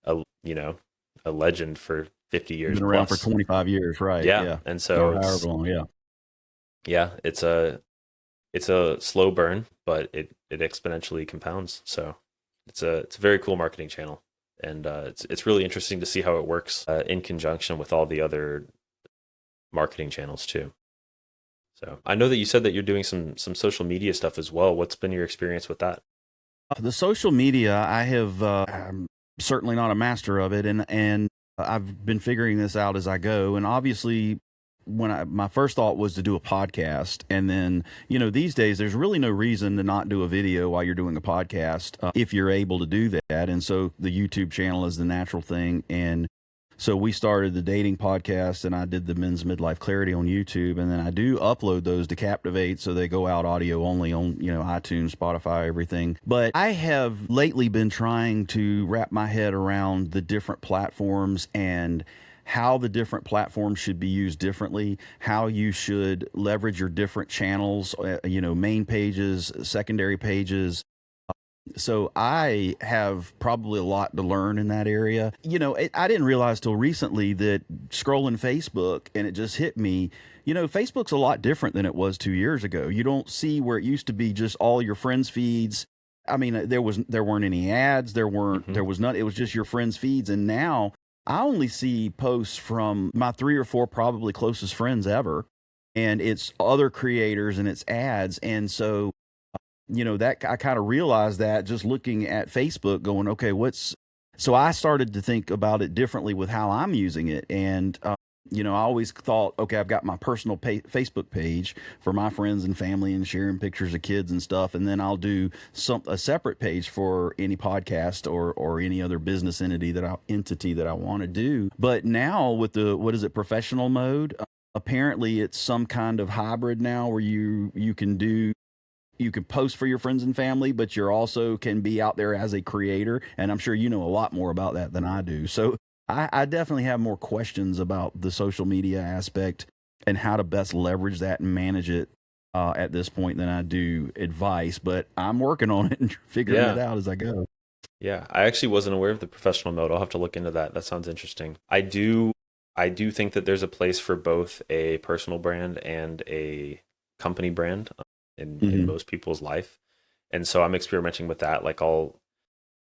a you know a legend for 50 years Been around for plus? 25 years. Right. Yeah, Yeah. and so Or however it's long. Yeah. yeah, it's a slow burn, but it exponentially compounds. So it's a very cool marketing channel, and it's really interesting to see how it works in conjunction with all the other marketing channels too. So I know that you said that you're doing some social media stuff as well. What's been your experience with that? The social media, I have, I'm certainly not a master of it, and I've been figuring this out as I go. And obviously, my first thought was to do a podcast, and then these days there's really no reason to not do a video while you're doing a podcast if you're able to do that. And so the YouTube channel is the natural thing, and so we started the dating podcast, and I did the men's midlife clarity on YouTube, and then I do upload those to Captivate, so they go out audio only on iTunes, Spotify, everything. But I have lately been trying to wrap my head around the different platforms and how the different platforms should be used differently, how you should leverage your different channels, main pages, secondary pages. So I have probably a lot to learn in that area. I didn't realize till recently that scrolling Facebook, and it just hit me, Facebook's a lot different than it was 2 years ago. You don't see where it used to be just all your friends' feeds. I mean, there weren't any ads, there was none. It was just your friends' feeds. And now I only see posts from my 3 or 4 probably closest friends ever, and it's other creators and it's ads. And so that I kind of realized that just looking at Facebook going, okay, so I started to think about it differently with how I'm using it. And, I always thought, okay, I've got my personal Facebook page for my friends and family and sharing pictures of kids and stuff. And then I'll do a separate page for any podcast or any other business entity that I want to do. But now with professional mode, apparently it's some kind of hybrid now where you can post for your friends and family, but you're also can be out there as a creator. And I'm sure you know a lot more about that than I do. So I definitely have more questions about the social media aspect and how to best leverage that and manage it at this point than I do advice. But I'm working on it and figuring it out as I go. Yeah, I actually wasn't aware of the professional mode. I'll have to look into that. That sounds interesting. I do think that there's a place for both a personal brand and a company brand in most people's life. And so I'm experimenting with that. Like I'll,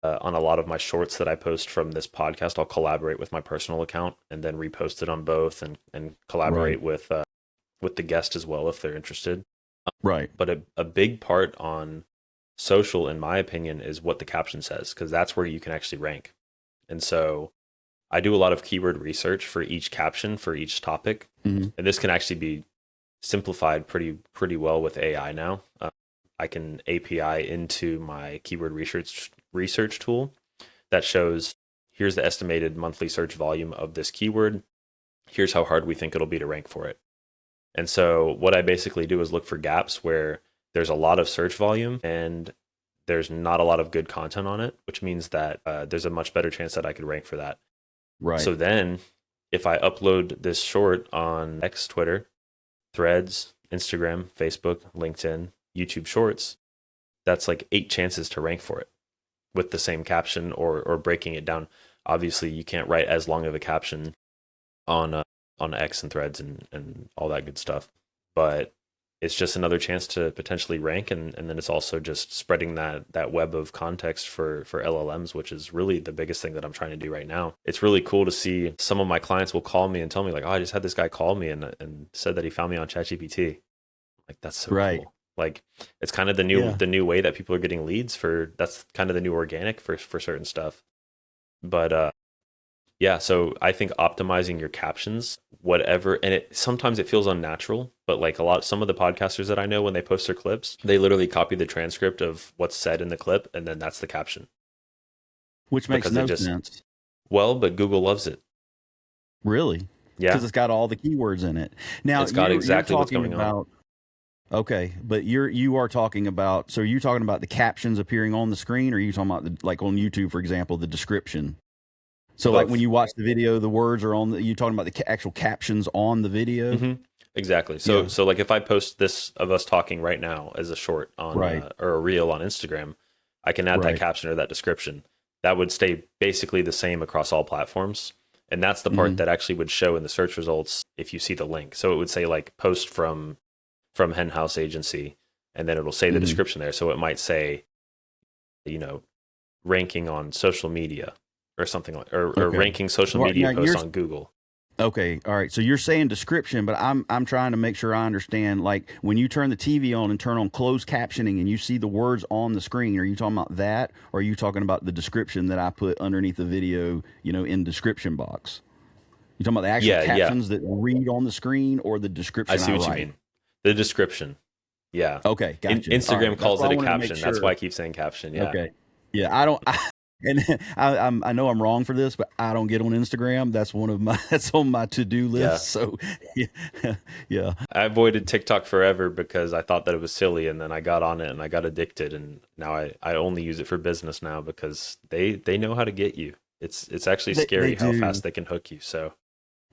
on a lot of my shorts that I post from this podcast, I'll collaborate with my personal account and then repost it on both and collaborate with the guest as well if they're interested. Right. But a big part on social, in my opinion, is what the caption says, because that's where you can actually rank. And so I do a lot of keyword research for each caption for each topic. And this can actually be simplified pretty well with AI now. I can API into my keyword research tool that shows here's the estimated monthly search volume of this keyword. Here's how hard we think it'll be to rank for it. And so what I basically do is look for gaps where there's a lot of search volume and there's not a lot of good content on it, which means that there's a much better chance that I could rank for that. Right. So then if I upload this short on X, Twitter, Threads, Instagram, Facebook, LinkedIn, YouTube Shorts, that's like 8 chances to rank for it with the same caption or breaking it down. Obviously, you can't write as long of a caption on X and Threads and all that good stuff, but it's just another chance to potentially rank, and then it's also just spreading that web of context for LLMs, which is really the biggest thing that I'm trying to do right now. It's really cool to see some of my clients will call me and tell me like, oh, I just had this guy call me and said that he found me on ChatGPT. Like, that's so cool. Like, it's kind of the new way that people are getting leads for. That's kind of the new organic for certain stuff. But yeah, so I think optimizing your captions, whatever, and sometimes it feels unnatural, but like some of the podcasters that I know, when they post their clips, they literally copy the transcript of what's said in the clip, and then that's the caption. Which makes no sense. Well, but Google loves it. Really? Yeah. Because it's got all the keywords in it. Now, it's got exactly what's going on. Okay, but you are talking about, so are you talking about the captions appearing on the screen, or are you talking about like on YouTube, for example, the description? So both. Like when you watch the video, the words are on you talking about the actual captions on the video? Mm-hmm. Exactly. So so like if I post this of us talking right now as a short on or a reel on Instagram, I can add that caption or that description. That would stay basically the same across all platforms. And that's the part that actually would show in the search results if you see the link. So it would say like post from Hennhouse agency, and then it'll say the description there. So it might say, ranking on social media or something like, or ranking social media posts on Google. Okay, all right. So you're saying description, but I'm trying to make sure I understand. Like when you turn the TV on and turn on closed captioning and you see the words on the screen, are you talking about that, or are you talking about the description that I put underneath the video, in description box? You talking about the actual Yeah, yeah. captions that read on the screen, or the I description see I what you write? mean. The description. Yeah. Okay, gotcha. All Instagram right, that's calls what I it a wanted to make caption. That's why sure. I keep saying caption. Yeah. Okay, yeah, I don't. And I know I'm wrong for this, but I don't get on Instagram. That's one of my that's on my to do Yeah. list. So yeah, yeah. I avoided TikTok forever because I thought that it was silly, and then I got on it and I got addicted, and now I only use it for business now because they know how to get you. It's actually They scary how fast do. they can hook you. So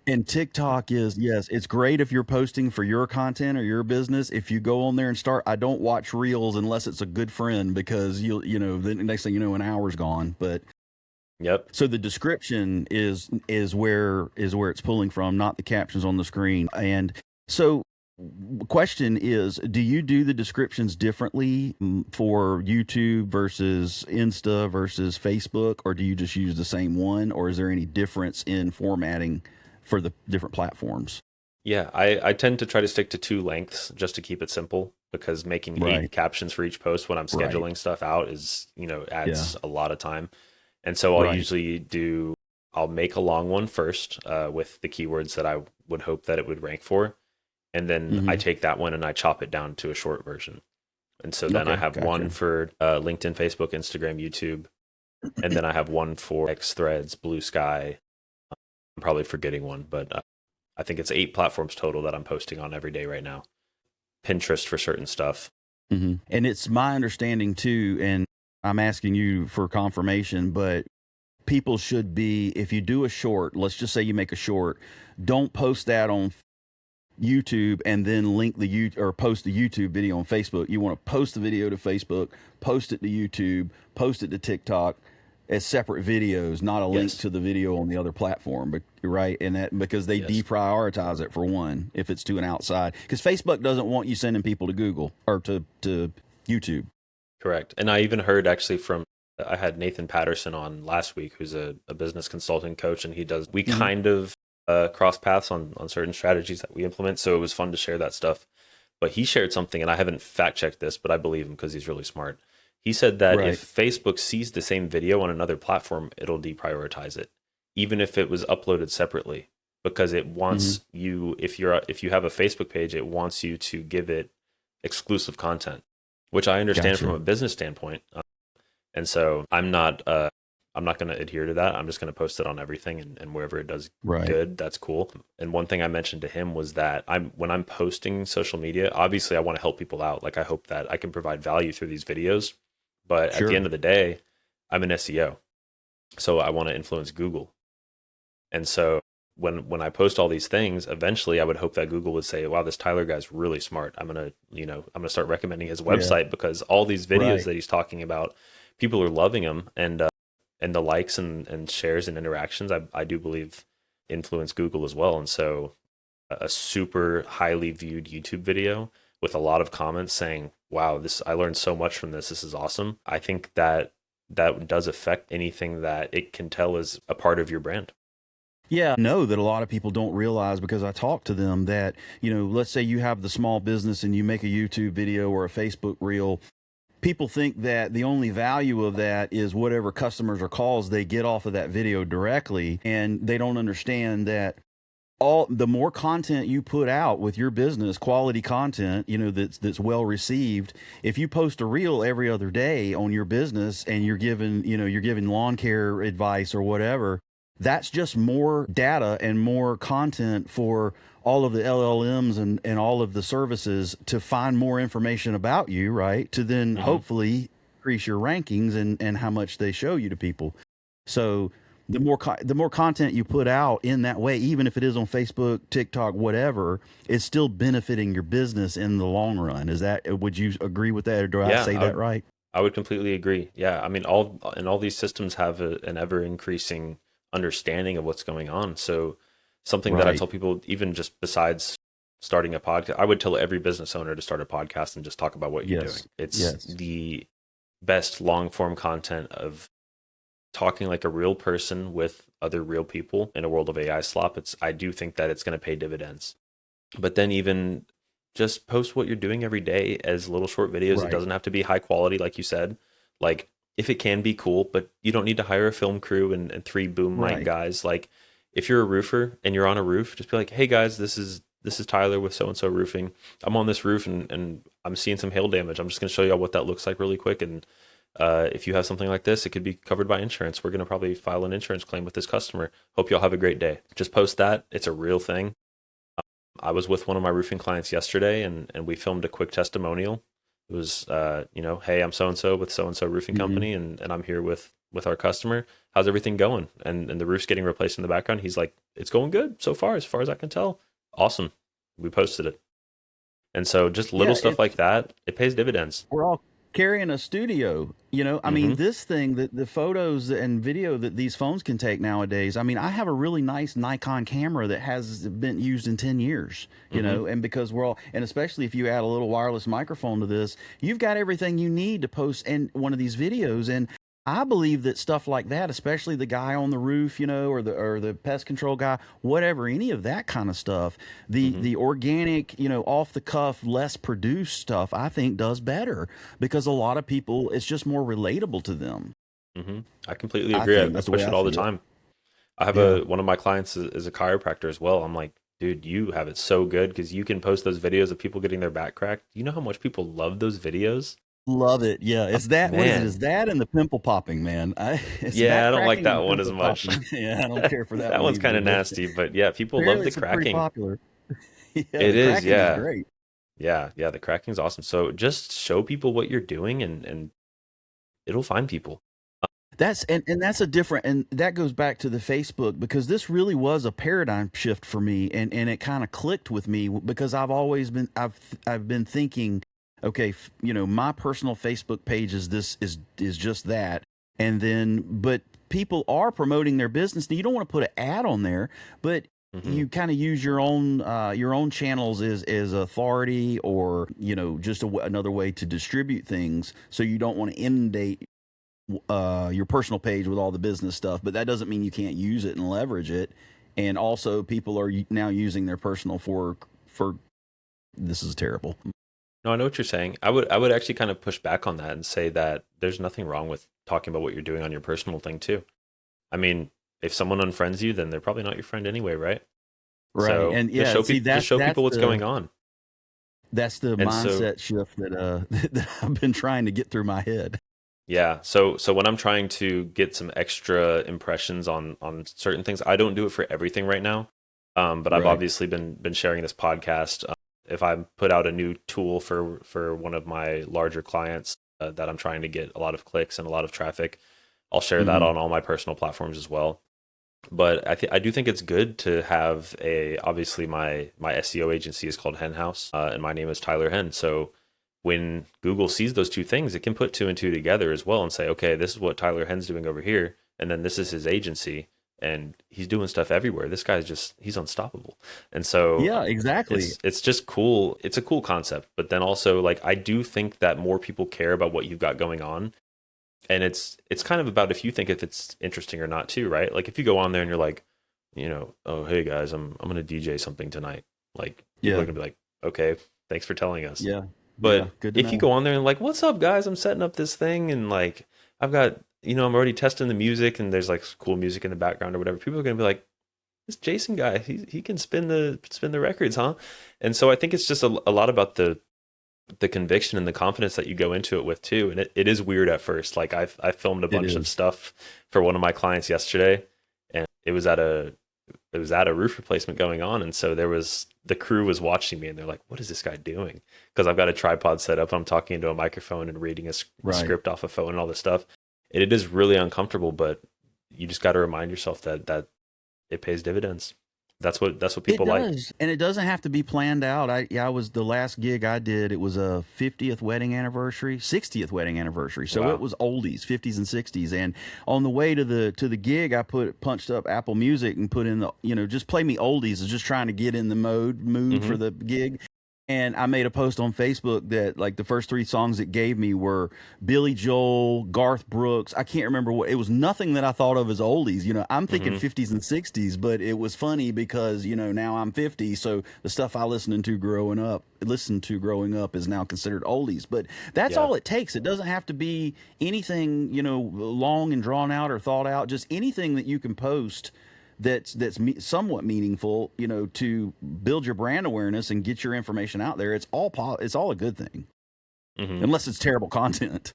And TikTok is, yes, it's great if you're posting for your content or your business. If you go on there and start, I don't watch reels unless it's a good friend, because the next thing you know, an hour's gone. But yep. so the description is where it's pulling from, not the captions on the screen. And so question is, do you do the descriptions differently for YouTube versus Insta versus Facebook, or do you just use the same one, or is there any difference in formatting for the different platforms? Yeah, I tend to try to stick to two lengths just to keep it simple because making eight Right. captions for each post when I'm Right. scheduling stuff out is, Yeah. adds a lot of time. And so Right. I'll make a long one first with the keywords that I would hope that it would rank for. And then I Hmm. take that one and I chop it down to a short version. And so then I Okay. have one Gotcha. for LinkedIn, Facebook, Instagram, YouTube. And then I have one for X Threads, Blue Sky. I'm probably forgetting one, but I think it's 8 platforms total that I'm posting on every day right now. Pinterest for certain stuff. And it's my understanding too, and I'm asking you for confirmation, but people should be, if you do a short, let's just say you make a short, don't post that on YouTube and then link the or post the YouTube video on Facebook. You want to post the video to Facebook, post it to YouTube, post it to TikTok as separate videos, not a link Yes. to the video on the other platform. But right, and that because they Yes. deprioritize it for one, if it's to an outside, because Facebook doesn't want you sending people to Google or to YouTube. Correct. And I even heard actually I had Nathan Patterson on last week, who's a business consulting coach, and we Hmm. kind of cross paths on certain strategies that we implement. So it was fun to share that stuff. But he shared something, and I haven't fact checked this, but I believe him because he's really smart. He said that if Right. Facebook sees the same video on another platform, it'll deprioritize it, even if it was uploaded separately, because it Hmm. wants you, if you have a Facebook page, it wants you to give it exclusive content, which I understand from Gotcha. a business standpoint. And so I'm not going to adhere to that. I'm just going to post it on everything, and wherever it does Right. good, that's cool. And one thing I mentioned to him was that when I'm posting social media, obviously I want to help people out. Like I hope that I can provide value through these videos, but at the end Sure. of the day, I'm an SEO. So I want to influence Google. And so when I post all these things, eventually I would hope that Google would say, "Wow, this Tyler guy's really smart. I'm gonna start recommending his Yeah. website because all these videos Right. that he's talking about, people are loving them, and the likes and shares and interactions, I do believe influence Google as well. And so a super highly viewed YouTube video with a lot of comments saying, "Wow, this I learned so much from this. This is awesome." I think that that does affect anything that it can tell is a part of your brand. Yeah, I know that a lot of people don't realize, because I talk to them, that, let's say you have the small business and you make a YouTube video or a Facebook reel. People think that the only value of that is whatever customers or calls they get off of that video directly. And they don't understand that all the more content you put out with your business, quality content, that's well received. If you post a reel every other day on your business and you're giving lawn care advice or whatever, that's just more data and more content for all of the LLMs and all of the services to find more information about you, right? To then Hmm. hopefully increase your rankings and how much they show you to people. So the more content you put out in that way, even if it is on Facebook, TikTok, whatever, it's still benefiting your business in the long run. Would you agree with that, or do I Yeah, say that right? I would completely agree. Yeah, I mean, all these systems have an ever increasing understanding of what's going on. So something that I Right. tell people, even just besides starting a podcast, I would tell every business owner to start a podcast and just talk about what you're doing. Yes. It's Yes. the best long form content of talking like a real person with other real people in a world of AI slop, I do think that it's going to pay dividends. But then even just post what you're doing every day as little short videos. It Right. doesn't have to be high quality, like you said. Like if it can be cool, but you don't need to hire a film crew and three boom mic Right. guys. Like if you're a roofer and you're on a roof, just be like, hey guys, this is Tyler with so and so roofing. I'm on this roof and I'm seeing some hail damage. I'm just gonna show y'all what that looks like really quick. And if you have something like this, it could be covered by insurance. We're gonna probably file an insurance claim with this customer. Hope y'all have a great day. Just post that. It's a real thing. I was with one of my roofing clients yesterday and we filmed a quick testimonial. It was, hey, I'm so and so roofing Hmm. company and I'm here with our customer. How's everything going? And the roof's getting replaced in the background. He's like, it's going good so far as I can tell. Awesome. We posted it. And so just little Yeah. stuff like that, it pays dividends. We're all carrying a studio. I mean, Mm-hmm. this thing, the photos and video that these phones can take nowadays. I mean, I have a really nice Nikon camera that has been used in 10 years, Mm-hmm. and because we're all, and especially if you add a little wireless microphone to this, you've got everything you need to post in one of these videos. And I believe that stuff like that, especially the guy on the roof, or the pest control guy, whatever, any of that kind of stuff, the Mm-hmm. the organic, off the cuff, less produced stuff, I think does better because a lot of people, it's just more relatable to them. Mm-hmm. I completely I agree. I, think I that's the way push it I all the see it. time. I have Yeah, one of my clients is a chiropractor as well. I'm like, dude, you have it so good because you can post those videos of people getting their back cracked. You know how much people love those videos? love it. Yeah, it's that. What is it? Is Man, that and the pimple popping, man? It's yeah, back I don't like cracking and that the one as pimple much. popping. Yeah, I don't care for that That one one's kind either, of but nasty, but yeah, people love apparently the it's pretty cracking. popular. Yeah, It the is, cracking is yeah. great. Yeah, the cracking's awesome. So just show people what you're doing and it'll find people. And that's a different, and that goes back to the Facebook, because this really was a paradigm shift for me, and it kind of clicked with me because I've been thinking, okay, my personal Facebook page is just that, and then but people are promoting their business. Now, you don't want to put an ad on there, but Hmm. you kind of use your own channels as authority, or just another way to distribute things, so you don't want to inundate your personal page with all the business stuff, but that doesn't mean you can't use it and leverage it. And also, people are now using their personal for this is terrible. No, I know what you're saying. I would actually kind of push back on that and say that there's nothing wrong with talking about what you're doing on your personal thing too. I mean, if someone unfriends you, then they're probably not your friend anyway, right? Right. So And just yeah, show see, people just show people what's going on. that's the And so mindset shift that that I've been trying to get through my head. yeah, so when I'm trying to get some extra impressions on certain things, I don't do it for everything right now. But I've Right. obviously been sharing this podcast. If I put out a new tool for one of my larger clients that I'm trying to get a lot of clicks and a lot of traffic, I'll share that Hmm. on all my personal platforms as well. But I do think it's good to have a obviously my SEO agency is called Hennhouse, and my name is Tyler Henn. So when Google sees those two things, it can put two and two together as well and say, okay, this is what Tyler Henn's doing over here, and then this is his agency, and he's doing stuff everywhere. This guy's just he's unstoppable, and so Yeah, exactly. it's just cool. It's a cool concept, but then also like I do think that more people care about what you've got going on, and it's kind of about if it's interesting or not too, right? Like if you go on there and you're like, oh hey guys, I'm gonna DJ something tonight, like people are Yeah. gonna be like, okay, thanks for telling us. Yeah. Yeah. But Good to if you know. go on there and like, what's up guys, I'm setting up this thing and like I've got I'm already testing the music and there's like cool music in the background or whatever, people are gonna be like, this Jason guy, he can spin the records, huh? And so I think it's just a lot about the conviction and the confidence that you go into it with too. And it is weird at first. Like I filmed a It bunch of is. stuff for one of my clients yesterday, and it was at a roof replacement going on, and so the crew was watching me, and they're like, "What is this guy doing?" Because I've got a tripod set up, I'm talking into a microphone and reading a Right. script off a phone and all this stuff. And it is really uncomfortable, but you just got to remind yourself that it pays dividends. That's what It people like. does, and it doesn't have to be planned out. I was the last gig I did. It was a 50th wedding anniversary, 60th wedding anniversary. So it Wow. was oldies, 50s and 60s. And on the way to the gig, I punched up Apple Music and put in the just play me oldies. I was just trying to get in the mood for Hmm. the gig. And I made a post on Facebook that like the first three songs it gave me were Billy Joel, Garth Brooks. I can't remember what it was. Nothing that I thought of as oldies. You know, I'm thinking Hmm. 50s and 60s, but it was funny because you know now I'm 50, so the stuff I listened to growing up, is now considered oldies. But that's Yeah. all it takes. It doesn't have to be anything you know long and drawn out or thought out. Just anything that you can post somewhat meaningful, you know, to build your brand awareness and get your information out there. It's all a good thing, Hmm. unless it's terrible content.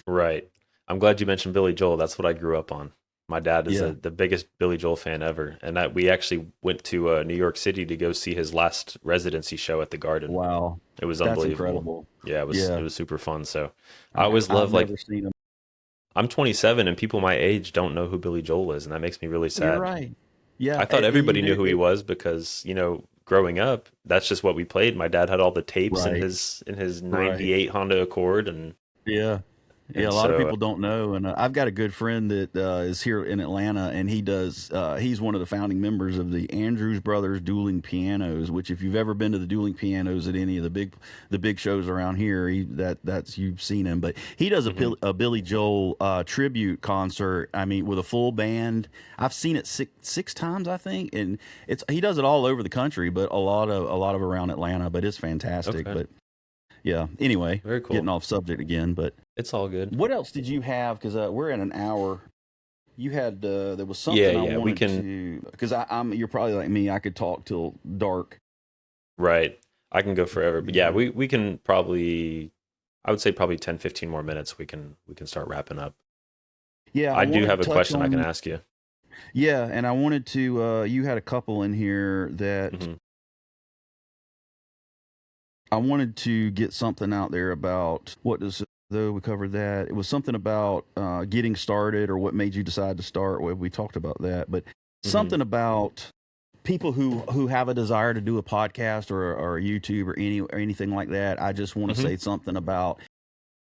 Right. I'm glad you mentioned Billy Joel. That's what I grew up on. My dad is Yeah. the biggest Billy Joel fan ever, and we actually went to New York City to go see his last residency show at the Garden. Wow. It was That's unbelievable. incredible. Yeah, it Yeah. was super fun. So I always I've love like never seen them. I'm 27 and people my age don't know who Billy Joel is, and that makes me really You're sad. right. Yeah. I thought You everybody knew do. who he was because, growing up, that's just what we played. My dad had all the tapes in Right. his Right. 98 Honda Accord Yeah. Yeah, and a lot of so people don't know, and I've got a good friend that is here in Atlanta, and he's one of the founding members of the Andrews Brothers Dueling Pianos. Which, if you've ever been to the Dueling Pianos at any of the big shows around here, that's you've seen him. But he does mhm. a Billy Joel tribute concert. I mean, with a full band. I've seen it six times, I think, and he does it all over the country, but a lot of around Atlanta. But it's fantastic. Okay. But yeah. Anyway, Very getting cool. off subject again, but. It's all good. What else did you have? Because we're at an hour. You had there was Yeah, something I yeah, we wanted can. to because I'm you're probably like me. I could talk till dark. Right. I can go forever, but yeah, Yeah. we can probably I would say probably 10, 15 more minutes we can start wrapping up. Yeah, I I do wanted have to a touch question I can on. ask you. Yeah, and I wanted to. You had a couple in here that Hmm. I wanted to get something out there about. What does though we covered that? It was something about getting started or what made you decide to start. Well, we talked about that, but Hmm. something about people who have a desire to do a podcast or YouTube or anything like that. I just want to Hmm. say something about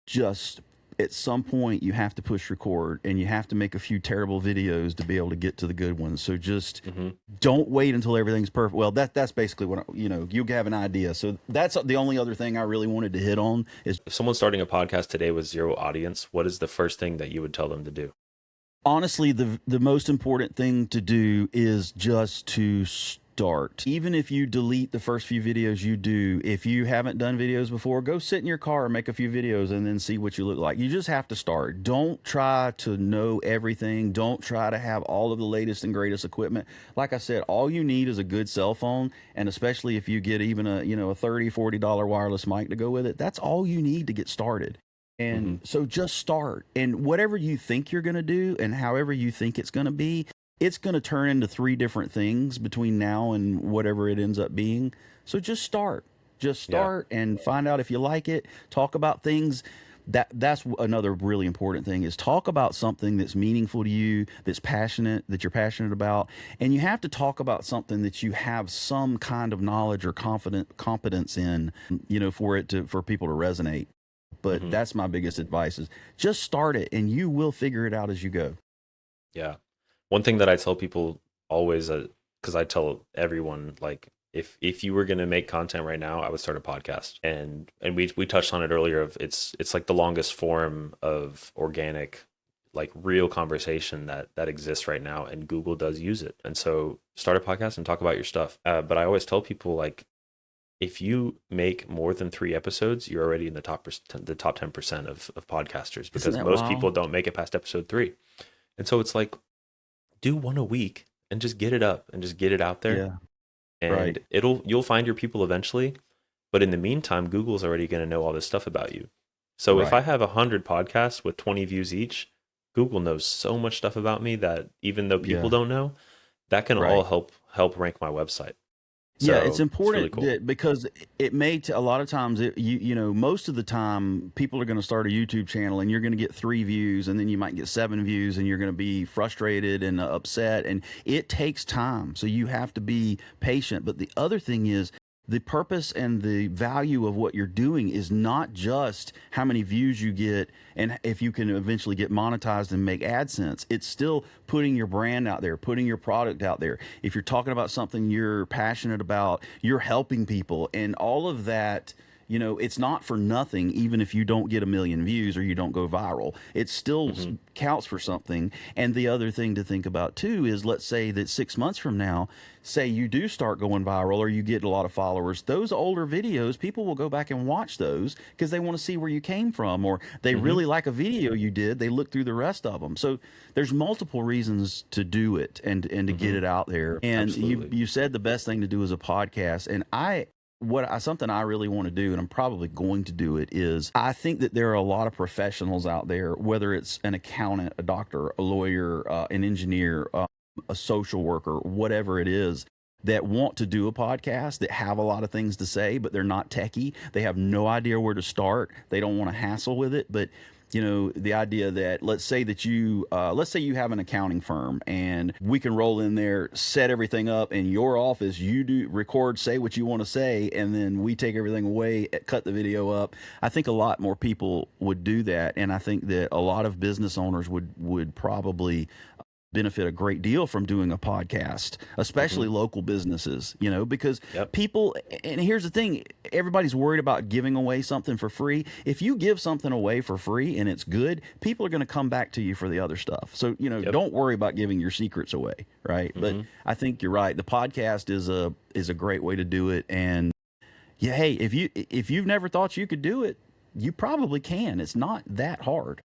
just at some point you have to push record and you have to make a few terrible videos to be able to get to the good ones. So just Hmm. don't wait until everything's perfect. Well, that's basically what you know. You have an idea. So that's the only other thing I really wanted to hit on is If someone's starting a podcast today with zero audience, what is the first thing that you would tell them to do? honestly the most important thing to do is just to start. Even if you delete the first few videos you do, if you haven't done videos before, go sit in your car and make a few videos and then see what you look like. You just have to start. Don't try to know everything. Don't try to have all of the latest and greatest equipment. Like I said, all you need is a good cell phone, and especially if you get even a, you know, a $30-$40 wireless mic to go with it, that's all you need to get started. And Hmm. so just start. And whatever you think you're going to do and however you think it's going to turn into three different things between now and whatever it ends up being. So just start. Just Yeah. start and find out if you like it. Talk about things that's another really important thing is talk about something that's meaningful to you, that you're passionate about. And you have to talk about something that you have some kind of knowledge or competence in, you know, for people to resonate. But Hmm. that's my biggest advice is just start it and you will figure it out as you go. Yeah. One thing that I tell people always, because I tell everyone, like, if you were going to make content right now, I would start a podcast. And we touched on it earlier. Of it's like the longest form of organic, like real conversation that exists right now, and Google does use it. And so start a podcast and talk about your stuff. But I always tell people like, if you make more than 3 episodes, you're already in the top 10% of podcasters Isn't because that most wild? people don't make it past episode 3. And so it's like do one a week and just get it up and just get it out there Yeah. Right. and you'll find your people eventually, but in the meantime Google's already going to know all this stuff about you. So if I Right. have 100 podcasts with 20 views each, Google knows so much stuff about me that even though people Yeah. don't know, that can all Right. help rank my website. Yeah, it's So it's really important cool. that because it may a lot of times you know most of the time people are going to start a YouTube channel and you're going to get 3 views and then you might get 7 views and you're going to be frustrated and upset and it takes time, so you have to be patient. But the other thing is the purpose and the value of what you're doing is not just how many views you get and if you can eventually get monetized and make AdSense. It's still putting your brand out there, putting your product out there. If you're talking about something you're passionate about, you're helping people, and all of that. It's not for nothing, even if you don't get 1 million views or you don't go viral. It still counts for something. And the other thing to think about too is, let's say that 6 months from now, say you do start going viral or you get a lot of followers, those older videos, people will go back and watch those because they want to see where you came from, or they really like a video you did. They look through the rest of them. So there's multiple reasons to do it and to get it out there. And you said the best thing to do is a podcast. And something I really want to do, and I'm probably going to do it, is I think that there are a lot of professionals out there, whether it's an accountant, a doctor, a lawyer, an engineer, a social worker, whatever it is, that want to do a podcast, that have a lot of things to say, but they're not techie. They have no idea where to start. They don't want to hassle with it. But the idea that, let's say you have an accounting firm and we can roll in there, set everything up in your office, you do record, say what you want to say, and then we take everything away, cut the video up. I think a lot more people would do that. And I think that a lot of business owners would probably benefit a great deal from doing a podcast, especially local businesses, because people, and here's the thing, everybody's worried about giving away something for free. If you give something away for free and it's good, people are going to come back to you for the other stuff. So, don't worry about giving your secrets away. Right. But I think you're right. The podcast is a great way to do it. And yeah, hey, if you've never thought you could do it, you probably can. It's not that hard.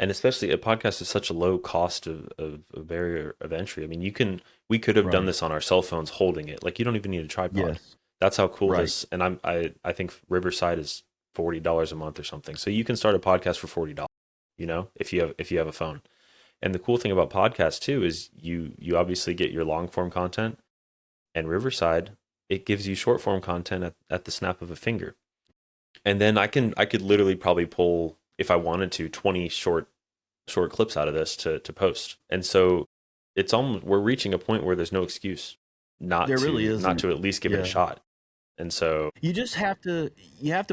And especially a podcast is such a low cost of a barrier of entry. I mean, we could have done this on our cell phones holding it. Like, you don't even need a tripod. Yes. That's how cool this. And I think Riverside is $40 a month or something. So you can start a podcast for $40, if you have a phone. And the cool thing about podcasts too is you obviously get your long form content, and Riverside, it gives you short form content at the snap of a finger. And then I could literally probably pull, if I wanted to, 20 short clips out of this to post. And so we're reaching a point where there's no excuse not to at least give it a shot. And so you just have to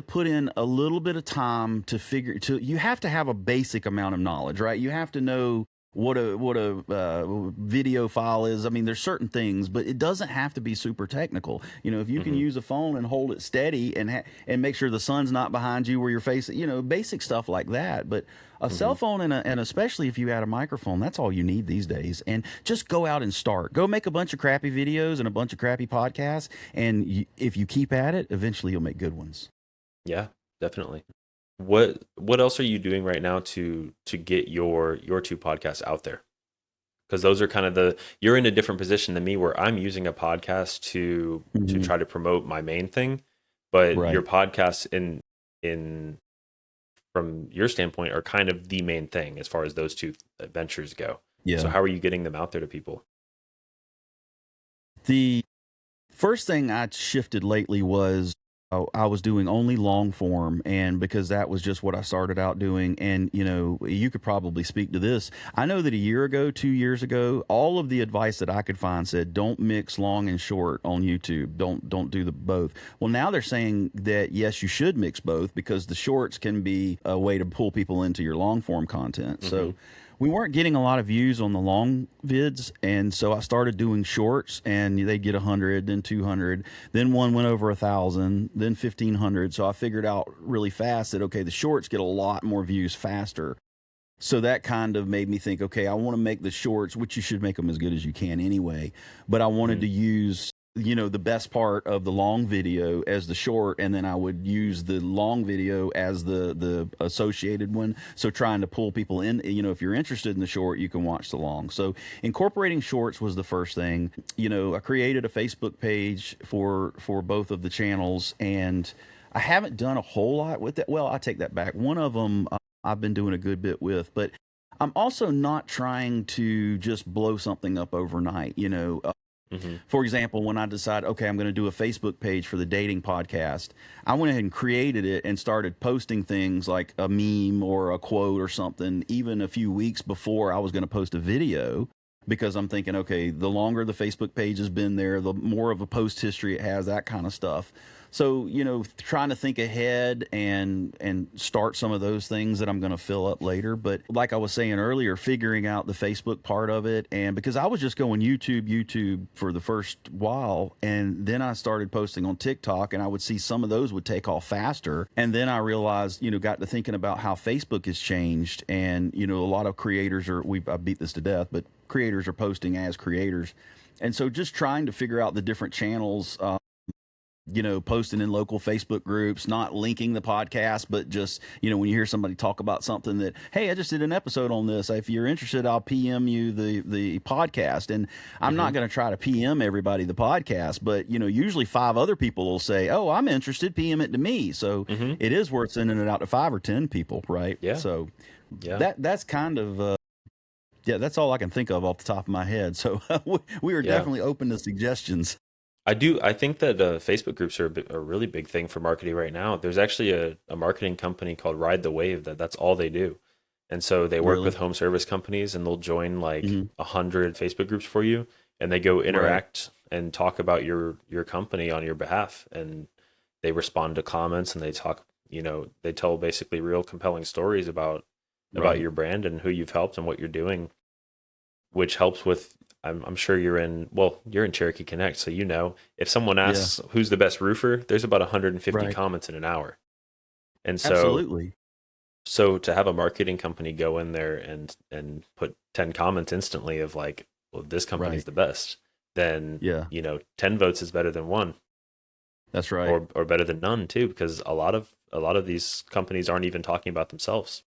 put in a little bit of time you have to have a basic amount of knowledge, right? You have to know what a video file is. I mean, there's certain things, but it doesn't have to be super technical. If you can use a phone and hold it steady and make sure the sun's not behind you where you're facing, basic stuff like that. But a cell phone and especially if you add a microphone, that's all you need these days. And just go out and start. Go make a bunch of crappy videos and a bunch of crappy podcasts. And if you keep at it, eventually you'll make good ones. Yeah, definitely. What else are you doing right now to get your two podcasts out there? Because those are kind of you're in a different position than me, where I'm using a podcast to try to promote my main thing, but your podcasts in from your standpoint are kind of the main thing as far as those two ventures go. Yeah. So how are you getting them out there to people? The first thing I shifted lately was I was doing only long form, and because that was just what I started out doing. And you could probably speak to this. I know that a year ago, 2 years ago, all of the advice that I could find said don't mix long and short on YouTube. Don't do the both. Well, now they're saying that yes, you should mix both, because the shorts can be a way to pull people into your long form content. So we weren't getting a lot of views on the long vids, and so I started doing shorts, and they'd get 100, then 200, then one went over 1,000, then 1,500. So I figured out really fast that, okay, the shorts get a lot more views faster. So that kind of made me think, okay, I want to make the shorts, which you should make them as good as you can anyway, but I wanted to use the best part of the long video as the short, and then I would use the long video as the associated one. So trying to pull people in, if you're interested in the short, you can watch the long. So incorporating shorts was the first thing. I created a Facebook page for both of the channels, and I haven't done a whole lot with it. Well, I take that back. One of them I've been doing a good bit with, but I'm also not trying to just blow something up overnight, For example, when I decided, okay, I'm going to do a Facebook page for the dating podcast, I went ahead and created it and started posting things like a meme or a quote or something, even a few weeks before I was going to post a video. because I'm thinking, okay, the longer the Facebook page has been there, the more of a post history it has, that kind of stuff. So, trying to think ahead and start some of those things that I'm going to fill up later. But like I was saying earlier, figuring out the Facebook part of it, and because I was just going YouTube for the first while, and then I started posting on TikTok, and I would see some of those would take off faster. And then I realized, got to thinking about how Facebook has changed, and a lot of creators I beat this to death, but creators are posting as creators. And so just trying to figure out the different channels, posting in local Facebook groups, not linking the podcast, but just, when you hear somebody talk about something that, hey, I just did an episode on this. If you're interested, I'll PM you the podcast. And I'm not going to try to PM everybody the podcast, but, usually 5 other people will say, oh, I'm interested, PM it to me. So it is worth sending it out to 5 or 10 people, right? Yeah. So yeah, that's kind of, that's all I can think of off the top of my head. So we are definitely open to suggestions. I think that Facebook groups are a really big thing for marketing right now. There's actually a marketing company called Ride the Wave that's all they do. And so they work with home service companies, and they'll join like 100 Facebook groups for you, and they go interact and talk about your company on your behalf. And they respond to comments, and they talk, they tell basically real compelling stories about your brand and who you've helped and what you're doing, which helps with, I'm sure you're in Cherokee Connect. So, if someone asks who's the best roofer, there's about 150 comments in an hour. And so, absolutely. So to have a marketing company go in there and put 10 comments instantly of like, well, this company's the best, then, 10 votes is better than 1. That's right. Or better than none too, because a lot of these companies aren't even talking about themselves.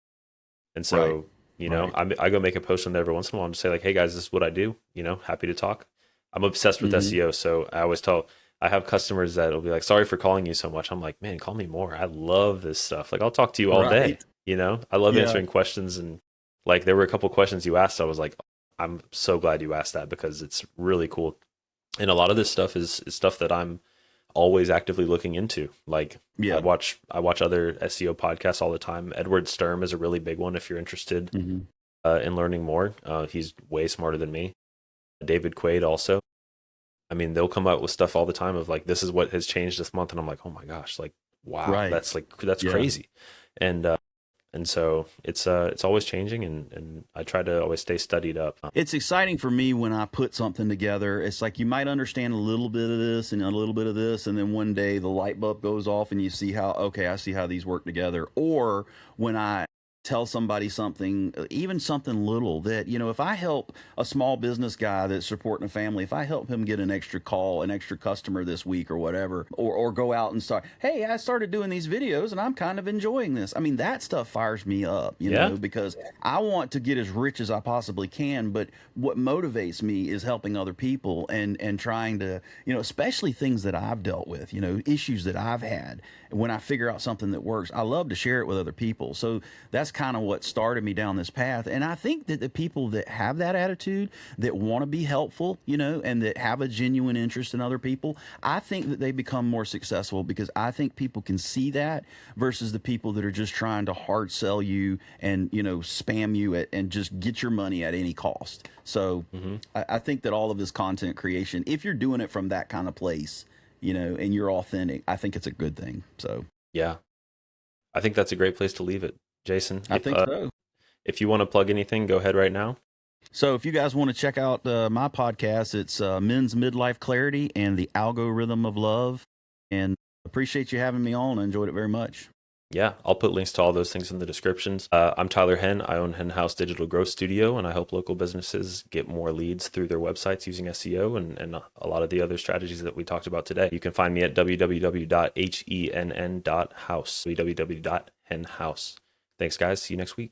And so, I go make a post on there every once in a while and just say like, hey guys, this is what I do, happy to talk. I'm obsessed with SEO. So I have customers that will be like, sorry for calling you so much. I'm like, man, call me more. I love this stuff. Like, I'll talk to you all day. I love answering questions. And like, there were a couple questions you asked. I was like, I'm so glad you asked that, because it's really cool. And a lot of this stuff is stuff that I'm always actively looking into. Like, I watch other SEO podcasts all the time. Edward Sturm is a really big one if you're interested in learning more. He's way smarter than me. David Quaid also. I mean, they'll come out with stuff all the time of like, this is what has changed this month, and I'm like, oh my gosh, like, wow, that's crazy. And so it's always changing, and I try to always stay studied up. It's exciting for me when I put something together. It's like you might understand a little bit of this and a little bit of this, and then one day the light bulb goes off and you see I see how these work together. Or when I tell somebody something, even something little, that, if I help a small business guy that's supporting a family, if I help him get an extra call, an extra customer this week or whatever, or go out and start, hey, I started doing these videos and I'm kind of enjoying this. I mean, that stuff fires me up, you know, because I want to get as rich as I possibly can. But what motivates me is helping other people and trying to, especially things that I've dealt with, issues that I've had. When I figure out something that works, I love to share it with other people. So that's kind of what started me down this path. And I think that the people that have that attitude, that want to be helpful, and that have a genuine interest in other people, I think that they become more successful, because I think people can see that versus the people that are just trying to hard sell you and, spam you and just get your money at any cost. So I think that all of this content creation, if you're doing it from that kind of place, and you're authentic, I think it's a good thing. So, yeah, I think that's a great place to leave it, Jason. I think so. If you want to plug anything, go ahead right now. So if you guys want to check out my podcast, it's Men's Midlife Clarity and the Algorithm of Love. And appreciate you having me on. I enjoyed it very much. Yeah, I'll put links to all those things in the descriptions. I'm Tyler Henn. I own Hennhouse Digital Growth Studio, and I help local businesses get more leads through their websites using SEO and a lot of the other strategies that we talked about today. You can find me at www.henn.house, www.hennhouse. Thanks, guys. See you next week.